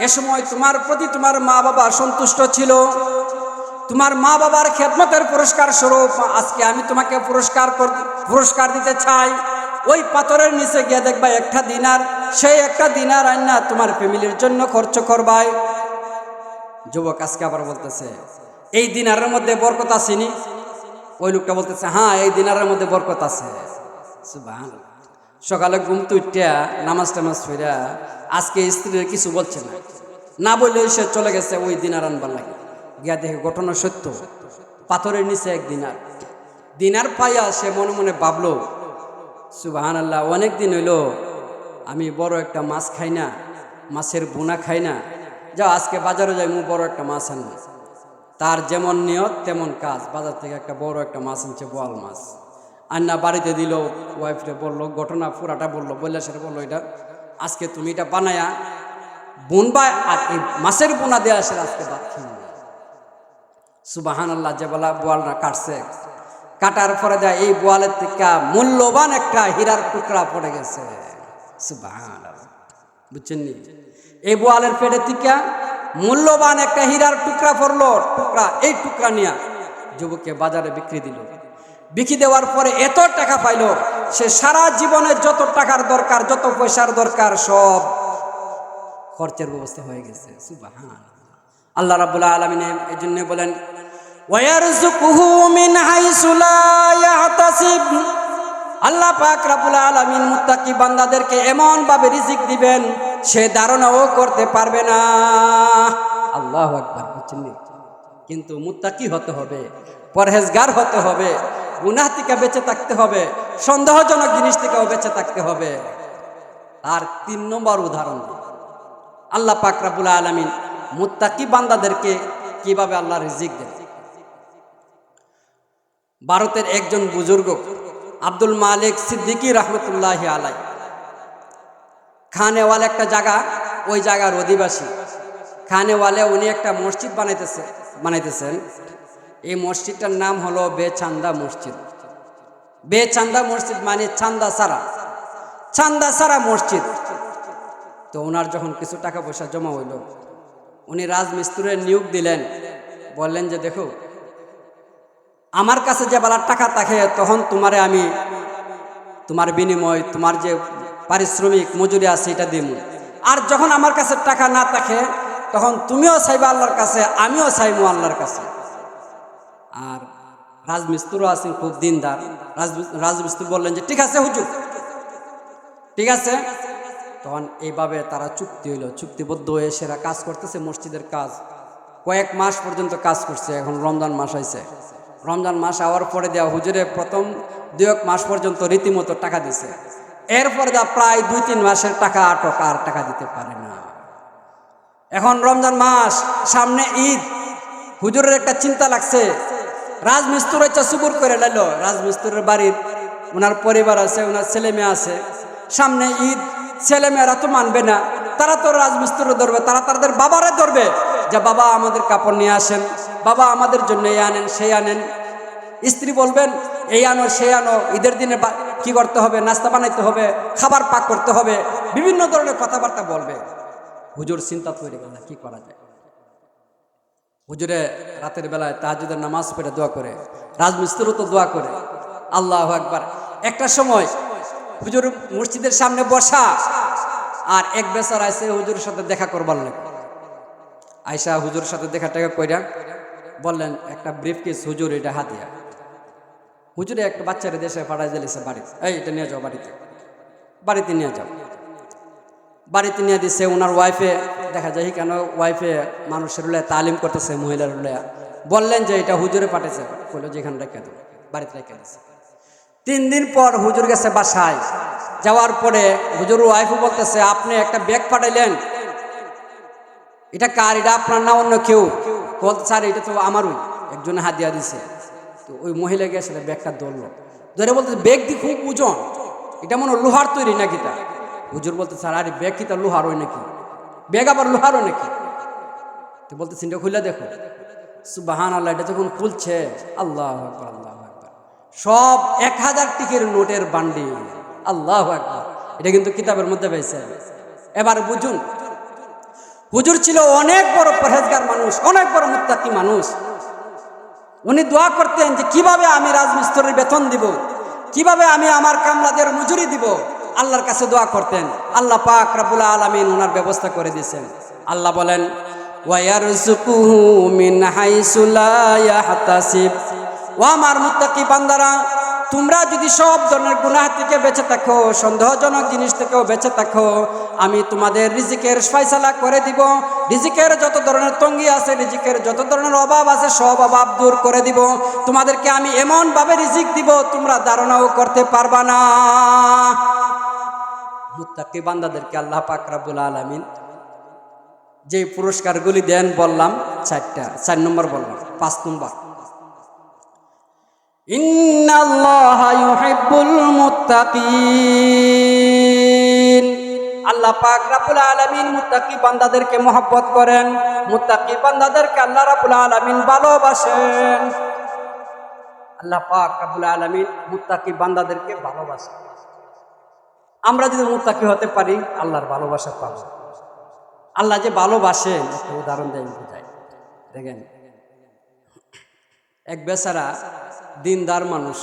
এ সময় তোমার প্রতি তোমার মা বাবা সন্তুষ্ট ছিল। তোমার মা বাবার খেদমতের পুরস্কার স্বরূপ আজকে আমি তোমাকে পুরস্কার দিতে চাই। ওই পাথরের নিচে গিয়ে দেখবা একটা দিনার, সেই একটা দিনার আইনা তোমার ফ্যামিলির জন্য খরচ করবাই। যুবক আজকে আবার বলতেছে, এই দিনারের মধ্যে বরকত আসেনি? ওই লোকটা বলতেছে, হ্যাঁ এই দিনারের মধ্যে বরকত আছে। সুবহানাল্লাহ। সকালে ঘুম তুইটা নামাজ টামাজ ফিরা আজকে স্ত্রীর কিছু বলছে না, না বললে সে চলে গেছে ওই দিনার আনবার লাগে। গিয়া দেখে ঘটনা সত্য, পাথরের নিচে এক দিনার পাইয়া সে মনে মনে ভাবলো, সুবহানাল্লাহ, অনেক দিন হইলো আমি বড় একটা মাছ খাই না, মাছের বোনা খাই না। যাও আজকে বাজারে যাই, মু বড় একটা মাছ আনবো। তার যেমন নিয়ত তেমন কাজ, বাজার থেকে একটা বড় একটা মাছ আনছে, বোয়াল মাছ আন্না বাড়িতে দিল। ওয়াইফরে বললো, ঘটনা পুরাটা বললো, বললে সেটা বললো, এটা আজকে তুমি এটা বানায়া বুনবা, আর এই মাছের বোনা দেওয়া আসে আজকে ভাত খেয়ে। সুবহানাল্লাহ। যে বলা বোয়ালটা কাটছে, কাটার পরে দেয় এই বোয়ালের থেকে মূল্যবান একটা হীরার টুকরা পড়ে গেছে। সুবহানাল্লাহ, বুঝছেন নি? এই বোয়ালের পেটে থেকে মূল্যবান একটা হীরার টুকরা পড়লো। এই টুকরা নিয়ে যুবককে বাজারে বিক্রি দিল। বিক্রি দেওয়ার পরে এত টাকা পাইল, সে সারা জীবনে যত টাকার দরকার, যত পয়সার দরকার, সব খরচের ব্যবস্থা হয়ে গেছে। সুবহানাল্লাহ। আল্লাহ রাব্বুল আলামিন এই জন্য বলেন, ওয়ারযুকুহু মিন হাইসু লা ইয়াহতাসিব। আল্লাহ পাক রাব্বুল আলামিন মুত্তাকি বান্দাদেরকে এমন ভাবে রিজিক দিবেন, সে ধারণাও করতে পারবে না। আল্লাহু আকবার। বুঝছেন? কিন্তু মুত্তাকি হতে হবে, পরহেজগার হতে হবে, গুনাহ থেকে বেঁচে থাকতে হবে, সন্দেহজনক জিনিস থেকেও বেঁচে থাকতে হবে। আর 3 নম্বর উদাহরণ আল্লাহ পাক রব্বুল আলামিন মুত্তাকি বান্দাদেরকে কিভাবে আল্লাহ রিজিক দেন। ভারতের একজন বুজুর্গ আব্দুল মালিক সিদ্দিকী রহমতুল্লাহি আলাইহি, খানেওয়ালা একটা জায়গা, ওই জায়গার অধিবাসী। খানেওয়ালে উনি একটা মসজিদ বানাইতেছেন। এই মসজিদটার নাম হলো বেচান্দা মসজিদ। বেচান্দা মসজিদ মানে চান্দা সারা মসজিদ। তো ওনার যখন কিছু টাকা পয়সা জমা হইল, উনি রাজমিস্ত্রির নিয়োগ দিলেন। বললেন যে দেখো, আমার কাছে যে বেলার টাকা থাকে তখন তোমারে আমি তোমার বিনিময়, তোমার যে পারিশ্রমিক মজুরি আছে এটা দিব। আর যখন আমার কাছে টাকা না থাকে তখন তুমিও চাইবা আল্লাহর কাছে, আমিও চাইবো আল্লাহর কাছে। আর রাজমিস্ত্রিও আছেন খুব দিনদার। রাজমিস্ত্রি বললেন যে ঠিক আছে হুজুর, ঠিক আছে। তখন এইভাবে তারা চুক্তি হইল, চুক্তিবদ্ধ হয়ে সেরা কাজ করতেছে, মসজিদের কাজ কয়েক মাস পর্যন্ত কাজ করছে। এখন রমজান মাস আইছে, রমজান মাস আওয়ার পরে দেওয়া হুজুরে প্রথম 2 মাস পর্যন্ত রীতিমতো টাকা দিছে। এরপরে প্রায় 2-3 মাসের টাকা আটক, আর টাকা দিতে পারে না। এখন রমজান মাস, সামনে ঈদ। হুজুরের একটা চিন্তা লাগছে, রাজমিস্ত্রি ইচ্ছা সুবুর করে লাইল। রাজমিস্ত্রির বাড়ির ওনার পরিবার আছে, ওনার ছেলে মেয়ে আছে, সামনে ঈদ, ছেলে মেয়েরা তো মানবে না, তারা তো রাজমিস্ত্রি ধরবে, তারা তাদের বাবারে ধরবে যে বাবা আমাদের কাপড় নিয়ে আসেন, বাবা আমাদের জন্য এই আনেন সেই আনেন। স্ত্রী বলবেন এই আনো সেই আনো, ঈদের দিনে কি করতে হবে, নাস্তা বানাইতে হবে, খাবার পাক করতে হবে, বিভিন্ন ধরনের কথাবার্তা বলবে। হুজুর চিন্তা তৈরি করলেন কি করা যায়। হুজুরে রাতের বেলায় তাহাজ্জুদের নামাজ পড়ে দোয়া করে, রাজমিস্ত্রিও তো দোয়া করে। আল্লাহু আকবার। একটা সময় হুজুর মসজিদের সামনে বসা, আর এক বেচারা আইসে হুজুরের সাথে দেখা করবার লাগে। আয়সা হুজুরের সাথে দেখা টেকা কইরা বললেন একটা ব্রিফকেস হুজুর, এটা হাতিয়া। হুজুরে একটা বাচ্চারে দেশে পাঠাই দিয়েছে বাড়িতে, এই এটা নিয়ে যাও বাড়িতে, বাড়িতে নিয়ে যাও। বাড়িতে নিয়ে দিচ্ছে। ওনার ওয়াইফে দেখা যায় কেন ওয়াইফে মানুষের তালিম করতেছে, মহিলার বললেন যে এটা হুজুরে পাঠাইছে, বললো যেখানে রেখে দেবো, বাড়িতে রেখে দিচ্ছে। 3 দিন পর হুজুর গেছে বাসায়। যাওয়ার পরে হুজুর ওয়াইফও বলতেছে আপনি একটা ব্যাগ পাঠাইলেন, এটা কার, এটা আপনার না অন্য কেউ? বলতে স্যার এটা তো আমারই, একজনে হাদিয়া দিছে। তো ওই মহিলা গেছে ব্যাগটা ধরলো, ধরে বলতেছে ব্যাগ দি খুব ওজন, এটা মনে লোহার তৈরি নাকি তা? হুজুর বলতে স্যার আরে ব্যাগ কি তা লোহার হয় নাকি? ব্যাগ আবার লোহার হয় নাকি? তো বলতেছে এটা খুলে দেখো। সুবহানাল্লাহ, এটা যখন খুলছে, আল্লাহু আকবার, আল্লাহু আকবার, সব 1000 টিকের নোটের বান্ডিল। আল্লাহু আকবার। এটা কিন্তু কিতাবের মধ্যে পেয়েছে। এবার বুঝুন, হুজুর ছিল অনেক বড় পরহেজগার মানুষ, অনেক বড় মুত্তাকি মানুষ। উনি দোয়া করতেন যে কিভাবে আমি রাজমিস্ত্রির বেতন দিব, কিভাবে আমি আমার কামলাদের মজুরি দিব। আল্লাহর কাছে দোয়া করতেন, আল্লাহ পাক রব্বুল আলামিন ওনার ব্যবস্থা করে দিয়েছেন। আল্লাহ বলেন ওয়ায়ারযুকুহু মিন হাইসু লা ইয়াহতাসিব। ও আমার মুত্তাকি বান্দারা, তোমরা যদি সব ধরনের গুনাহ থেকে বেঁচে থাকো, সন্দেহজনক জিনিস থেকেও বেঁচে থাকো, আমি তোমাদের রিজিকের ফয়সালা করে দিব। রিজিকের যত ধরনের তঙ্গি আছে, রিজিকের যত ধরনের অভাব আছে, সব অভাব দূর করে দিব। তোমাদেরকে আমি এমনভাবে রিজিক দিব তোমরা ধারণাও করতে পারবা না। মুত্তাকি বান্দাদেরকে আল্লাহ পাক রব্বুল আলামিন যে পুরস্কারগুলি দেন বললাম 4টা, 4 নম্বর বললাম, 5 নম্বর ইন্নাল্লাহা ইউহিব্বুল মুত্তাকিন। আল্লাহ পাক রব্বুল আলামিন মুত্তাকি বান্দাদেরকে মহব্বত করেন, মুত্তাকি বান্দাদেরকে আল্লাহ রব্বুল আলামিন ভালোবাসেন। আল্লাহ পাক রব্বুল আলামিন মুত্তাকি বান্দাদেরকে ভালোবাসেন। আমরা যদি মুত্তাকি হতে পারি, আল্লাহর ভালোবাসা পাবো। আল্লাহ যে ভালোবাসেন একটা উদাহরণ দেন বুঝাই। দেখেন, এক বেচারা দিনদার মানুষ,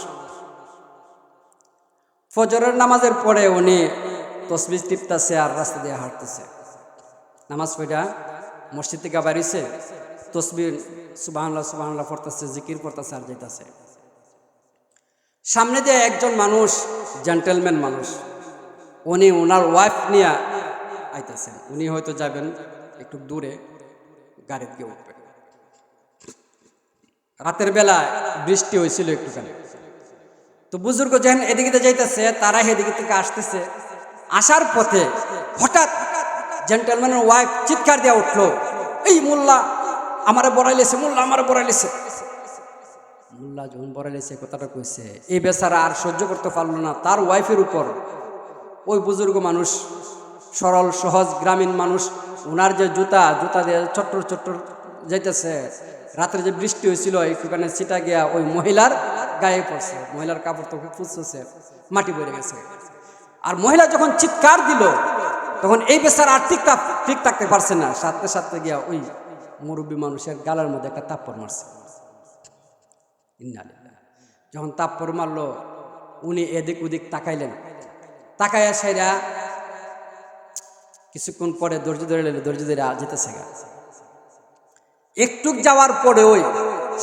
ফজরের নামাজের পরে উনি তসবিহ টিপতেছে আর রাস্তা দিয়ে হাঁটতেছে। নামাজ পড়া মসজিদ থেকে বাড়িছে, তসবিহ সুবহানাল্লাহ সুবহানাল্লাহ পড়তেছে, জিকির করতেছে আর যাইতেছে। সামনে দিয়ে একজন মানুষ, জেন্টেলম্যান মানুষ, উনি ওনার ওয়াইফ নিয়ে আইতেছেন। উনি হয়তো যাবেন একটু দূরে, গাড়িতে গিয়ে উঠবেন। রাতের বেলায় বৃষ্টি হয়েছিল একটুখানি। তো বুজুর্গ যখন এদিকে যাইতেছে, তারা এদিকে থেকে আসতেছে। আসার পথে হঠাৎ জেন্টেলম্যানের ওয়াইফ চিৎকার দিয়ে উঠলো, এই মোল্লা আমারে বড়াইলেছে, মোল্লা আমারে বড়াইলেছে। মোল্লা যখন বড়াইলেছে কথাটা কইছে, এই বেচারা আর সহ্য করতে পারলো না। তার ওয়াইফের উপর ওই বুজুর্গ মানুষ, সরল সহজ গ্রামীণ মানুষ, ওনার যে জুতা দিয়ে চট্টর চট্টর যাইতেছে। রাত্রে যে বৃষ্টি হয়েছিল একটুখানি ছিটা গিয়া ওই মহিলার গায়ে পড়ছে। মহিলার কাপড় তো খুব ফুসছে, মাটি পড়ে গেছে। আর মহিলা যখন চিৎকার দিল, তখন এই বেচারা আর ঠিক থাকতে পারছে না। সাথে সাথে গিয়া ওই মুরব্বী মানুষের গালার মধ্যে একটা তাপ্পর মারছে। ইন্নালিল্লাহ। যখন তাপ্পর মারলো, উনি এদিক ওদিক তাকাইলেন। তাকাইয়া সাইরা কিছুক্ষণ পরে ধৈর্য ধরে যেতেছে। একটু যাওয়ার পরে ওই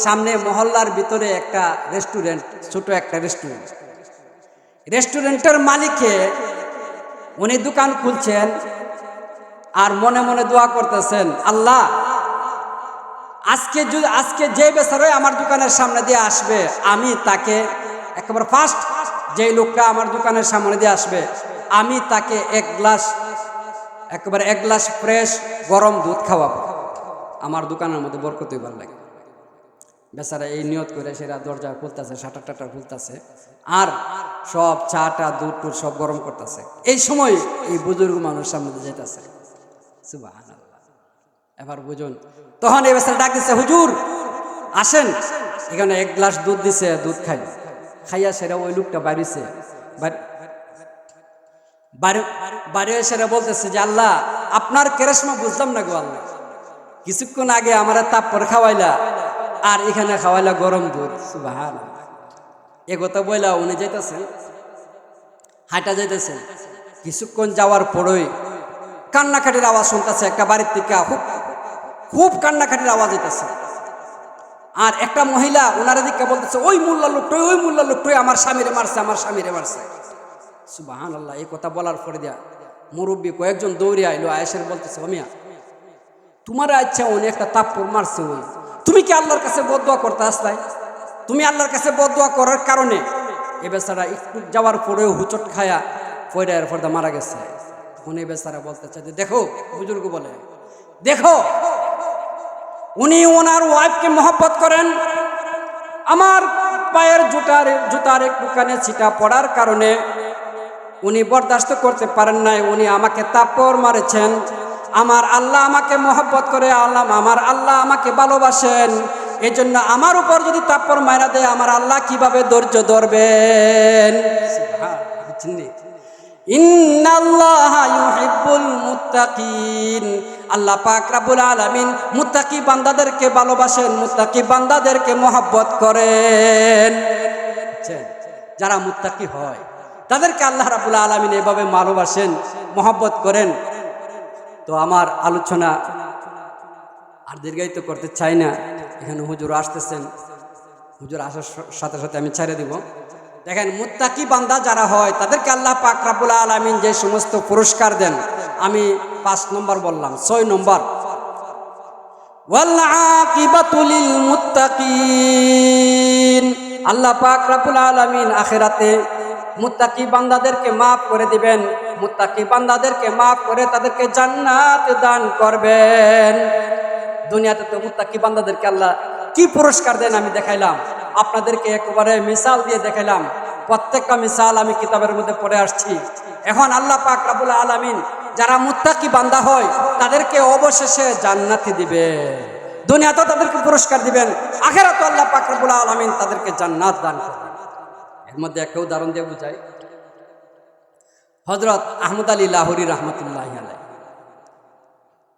সামনে মহল্লার ভিতরে একটা রেস্টুরেন্ট, ছোট একটা রেস্টুরেন্টের মালিকে উনি দোকান খুলছেন আর মনে মনে দোয়া করতেছেন, আল্লাহ আজকে যে বেচারা আমার দোকানের সামনে দিয়ে আসবে, আমি তাকে একেবারে ফার্স্ট যেই লোকটা আমার দোকানের সামনে দিয়ে আসবে আমি তাকে এক গ্লাস ফ্রেশ গরম দুধ খাওয়াবো, আমার দোকানের মধ্যে বরকত হইবার লাগে। বেচারা এই নিয়ত করে সেরা দরজা খুলতেছে, শাটার টাটার খুলতেছে, আর সব চাটা দুধ টুধ সব গরম করতেছে। এই সময় এই বুজুর্গ মানুষ সামনে দিয়ে যেতেছে। সুবহানাল্লাহ। এবার বুঝুন, তখন এই বেচারা ডাক দিচ্ছে, হুজুর আসেন, এখানে এক গ্লাস দুধ দিছে, দুধ খাইয়া সেরা ওই লোকটা বাড়িছে, বাড়ি সেরা বলতেছে যে আল্লাহ আপনার কেরেশমা বুঝলাম না গো আল্লাহ, কিছুক্ষণ আগে আমার তাপ্পর খাওয়াইলা আর এখানে খাওয়াইলা গরম দুধ। সুবহানাল্লাহ। এ কথা বইলা উনি যাইতেছেন, হাঁটা যাইতেছেন, কিছুক্ষণ যাওয়ার পরই কান্নাকাটির আওয়াজ শুনতেছে একটা বাড়ির থেকে, খুব কান্নাকাটির আওয়াজ হইতেছে। আর একটা মহিলা ওনারা দিকে বলতেছে, ওই মোল্লা লোকটাই আমার স্বামীরে মারছে। সুবহানাল্লাহ। এই কথা বলার পরে দিয়া মুরব্বী কয়েকজন দৌড়ে আইলো, আয়েশের বলতেছে, অমিয়া তোমার আচ্ছা উনি একটা তাপ্পর মারছে, ওই তুমি কি আল্লাহর কাছে বদদোয়া করতে আসলাই? তুমি আল্লাহর কাছে বদদোয়া করার কারণে এ বেচারা একটু যাওয়ার পরেও হুচট খায়া ফয়রার পর্দা মারা গেছে। তখন এই বেচারা বলতে চাই, দেখো বুজুর্গ বলে, দেখো উনি ওনার ওয়াইফকে মহব্বত করেন, আমার পায়ের জুতার একটুখানি ছিটা পড়ার কারণে উনি বরদাস্ত করতে পারেন নাই, উনি আমাকে তাপ্পর মারেছেন। আমার আল্লাহ আমাকে মহব্বত করে, আমার আল্লাহ আমাকে ভালোবাসেন, এই জন্য আমার উপর যদি তাপ্পর মারা দেয় আমার আল্লাহ কিভাবে ধৈর্য ধরবেন? ইন্নাল্লাহা ইউহিব্বুল মুত্তাকিন। আল্লাহ পাক রব্বুল আলামিন মুত্তাকি বান্দাদেরকে ভালোবাসেন, মুত্তাকি বান্দাদেরকে মহব্বত করেন। যারা মুত্তাকি হয় তাদেরকে আল্লাহ রাব্বুল আলামিন এভাবে ভালোবাসেন, মহব্বত করেন। তো আমার আলোচনা আর দীর্ঘায়িত করতে চাই না, এখানে হুজুর আসতেছেন, হুজুর আসার সাথে সাথে আমি ছেড়ে দিব। দেখেন মুত্তাকি বান্দা যারা হয় তাদেরকে আল্লাহ পাক রব্বুল আলামিন যে সমস্ত পুরস্কার দেন, আমি 5 নম্বর বললাম, 6 নম্বর ওয়াল আকিবাতু লিল মুত্তাকিন। আল্লাহ পাক রব্বুল আলামিন আখিরাতে মুত্তাকি বান্দাদেরকে মাফ করে দিবেন, মুত্তাকি বান্দাদেরকে মাফ করে তাদেরকে জান্নাত দান করবেন। দুনিয়াতে তো মুত্তাকি বান্দাদেরকে আল্লাহ কি পুরস্কার দেন আমি দেখাইলাম, আপনাদেরকে একেবারে মিসাল দিয়ে দেখাইলাম। প্রত্যেকটা মিসাল আমি কিতাবের মধ্যে পড়ে আসছি। এখন আল্লাহ পাক রব্বুল আলামিন যারা মুত্তাকি বান্দা হয় তাদেরকে অবশেষে জান্নাতি দিবে। দুনিয়াতে তাদেরকে পুরস্কার দিবেন, আখিরাতে আল্লাহ পাক রব্বুল আলামিন তাদেরকে জান্নাত দান করবেন। এর মধ্যে একটা উদাহরণ দিয়ে বুঝাই। হযরত আহমদ আলী লাহোরী রাহমাতুল্লাহি আলাইহি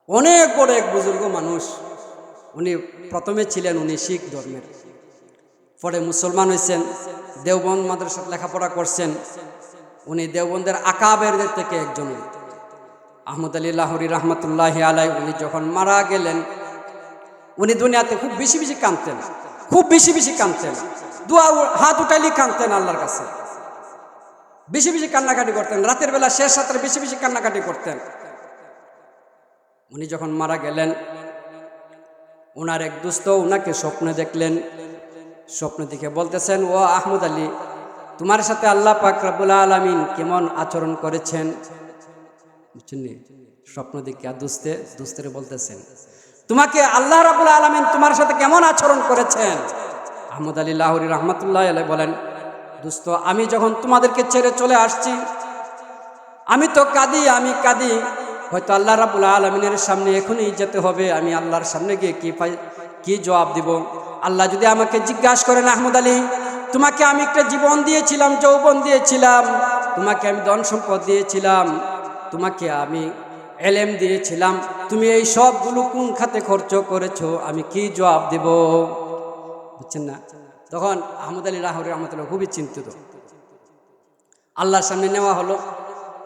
অনেক বড় এক বুজুর্গ মানুষ। উনি প্রথমে ছিলেন উনি শিখ ধর্মের, পরে মুসলমান হয়েছেন, দেওবন্দ মাদ্রাসায় লেখাপড়া করছেন। উনি দেওবন্দের আকাবেরদের থেকে একজন। আহমদ আলী লাহোরী রাহমাতুল্লাহি আলাইহি উনি যখন মারা গেলেন, উনি দুনিয়াতে খুব বেশি কাঁদতেন, খুব বেশি কাঁদতেন, দোয়া হাত উঠাইলি কাঁদতেন আল্লাহর কাছে, বেশি কান্নাকাটি করতেন, রাতের বেলা শেষ রাতের বেশি কান্নাকাটি করতেন। উনি যখন মারা গেলেন, ওনার এক দোস্ত ওনাকে স্বপ্নে দেখলেন, স্বপ্ন দেখে বলতেছেন, ও আহমদ আলী, তোমার সাথে আল্লাহ পাক রব্বুল আলামিন কেমন আচরণ করেছেন? বুঝছেন? স্বপ্ন দেখে দোস্তের বলতেছেন, তোমাকে আল্লাহ রাব্বুল আলামিন তোমার সাথে কেমন আচরণ করেছেন? আহমদ আলী লাহোরী রাহমাতুল্লাহি আলাইহি বলেন, দোস্ত আমি যখন তোমাদেরকে ছেড়ে চলে আসছি আমি তো কাঁদি, হয়তো আল্লাহ রাব্বুল আলামিনের সামনে এখনই যেতে হবে, আমি আল্লাহর সামনে গিয়ে কি জবাব দিব? আল্লাহ যদি আমাকে জিজ্ঞাসা করেন, আহমদ আলী তোমাকে আমি একটা জীবন দিয়েছিলাম, যৌবন দিয়েছিলাম, তোমাকে আমি ধন সম্পদ দিয়েছিলাম, তোমাকে আমি এলেম দিয়েছিলাম, তুমি এই সবগুলো কোন খাতে খরচ করেছো, আমি কি জবাব দেব? বুঝছেন না? তখন আহমদ আলী লাহোরী রাহমাতুল্লাহ খুবই চিন্তিত। আল্লাহর সামনে নেওয়া হলো।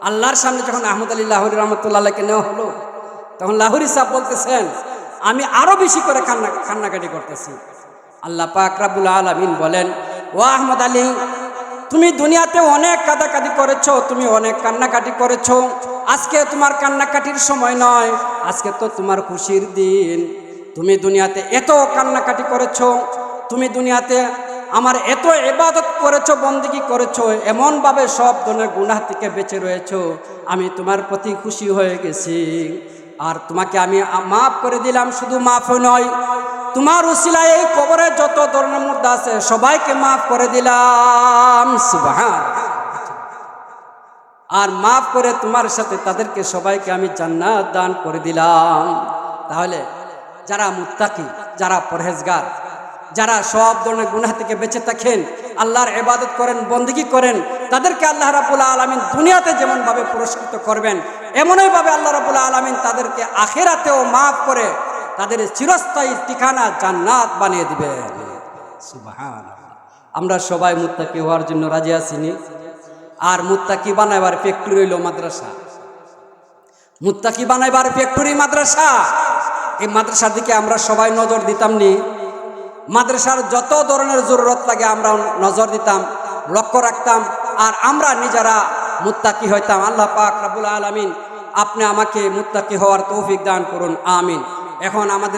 আল্লাহর সামনে যখন আহমদ আলী লাহোরী রাহমাতুল্লাহকে নেওয়া হলো, তখন লাহোরী সাহেব বলতেছেন, আমি আরো বেশি করে কান্নাকাটি করতেছি। আল্লাহ পাক রব্বুল আলামিন বলেন, ও আহমদ আলী, তুমি দুনিয়াতে অনেক কাঁদাকাটি করেছো, তুমি অনেক কান্নাকাটি করেছো, আজকে তোমার কান্নাকাটির সময় নয়, আজকে তো তোমার খুশির দিন। তুমি দুনিয়াতে এত কান্নাকাটি করেছো, তুমি দুনিয়াতে আমার এত ইবাদত করেছো, বন্দেগী করেছো, এমনভাবে সব ধরনের গুনাহ থেকে বেঁচে রয়েছো, আমি তোমার প্রতি খুশি হয়ে গেছি। আর তোমাকে আমি মাফ করে দিলাম। শুধু মাফ নয়, তোমার উসিলায় এই কবরে যত ধরনের মুর্দা আছে সবাইকে মাফ করে দিলাম। সুবহান। আর মাফ করে তোমার সাথে তাদেরকে সবাইকে আমি জান্নাত দান করে দিলাম। তাহলে যারা মুত্তাকি, যারা পরহেজগার, যারা সব ধরনের গুনাহ থেকে বেঁচে থাকেন, আল্লাহর ইবাদত করেন, বন্দেগী করেন, তাদেরকে আল্লাহ রাব্বুল আলামিন দুনিয়াতে যেমনভাবে পুরস্কৃত করবেন, এমনইভাবে আল্লাহ রাব্বুল আলামিন তাদেরকে আখিরাতেও মাফ করে তাদের চিরস্থায়ী ঠিকানা জান্নাত বানিয়ে দিবেন। সুবহানাল্লাহ। আমরা সবাই মুত্তাকি হওয়ার জন্য রাজি আছিনি? আর মুত্তাকি বানাইবার ফ্যাক্টরি হইল মাদ্রাসা। মুত্তাকি বানাইবার ফ্যাক্টরি মাদ্রাসা। এই মাদ্রাসার দিকে আমরা সবাই নজর দিতাম নি? মাদ্রাসার যত ধরনের জরুরত লাগে আমরা নজর দিতাম, লক্ষ্য রাখতাম, আর আমরা নিজেরা মুত্তাকি হইতাম। আল্লাহ পাক রব্বুল আলামিন আপনি আমাকে মুত্তাকি হওয়ার তৌফিক দান করুন, আমিন। এখন আমাদের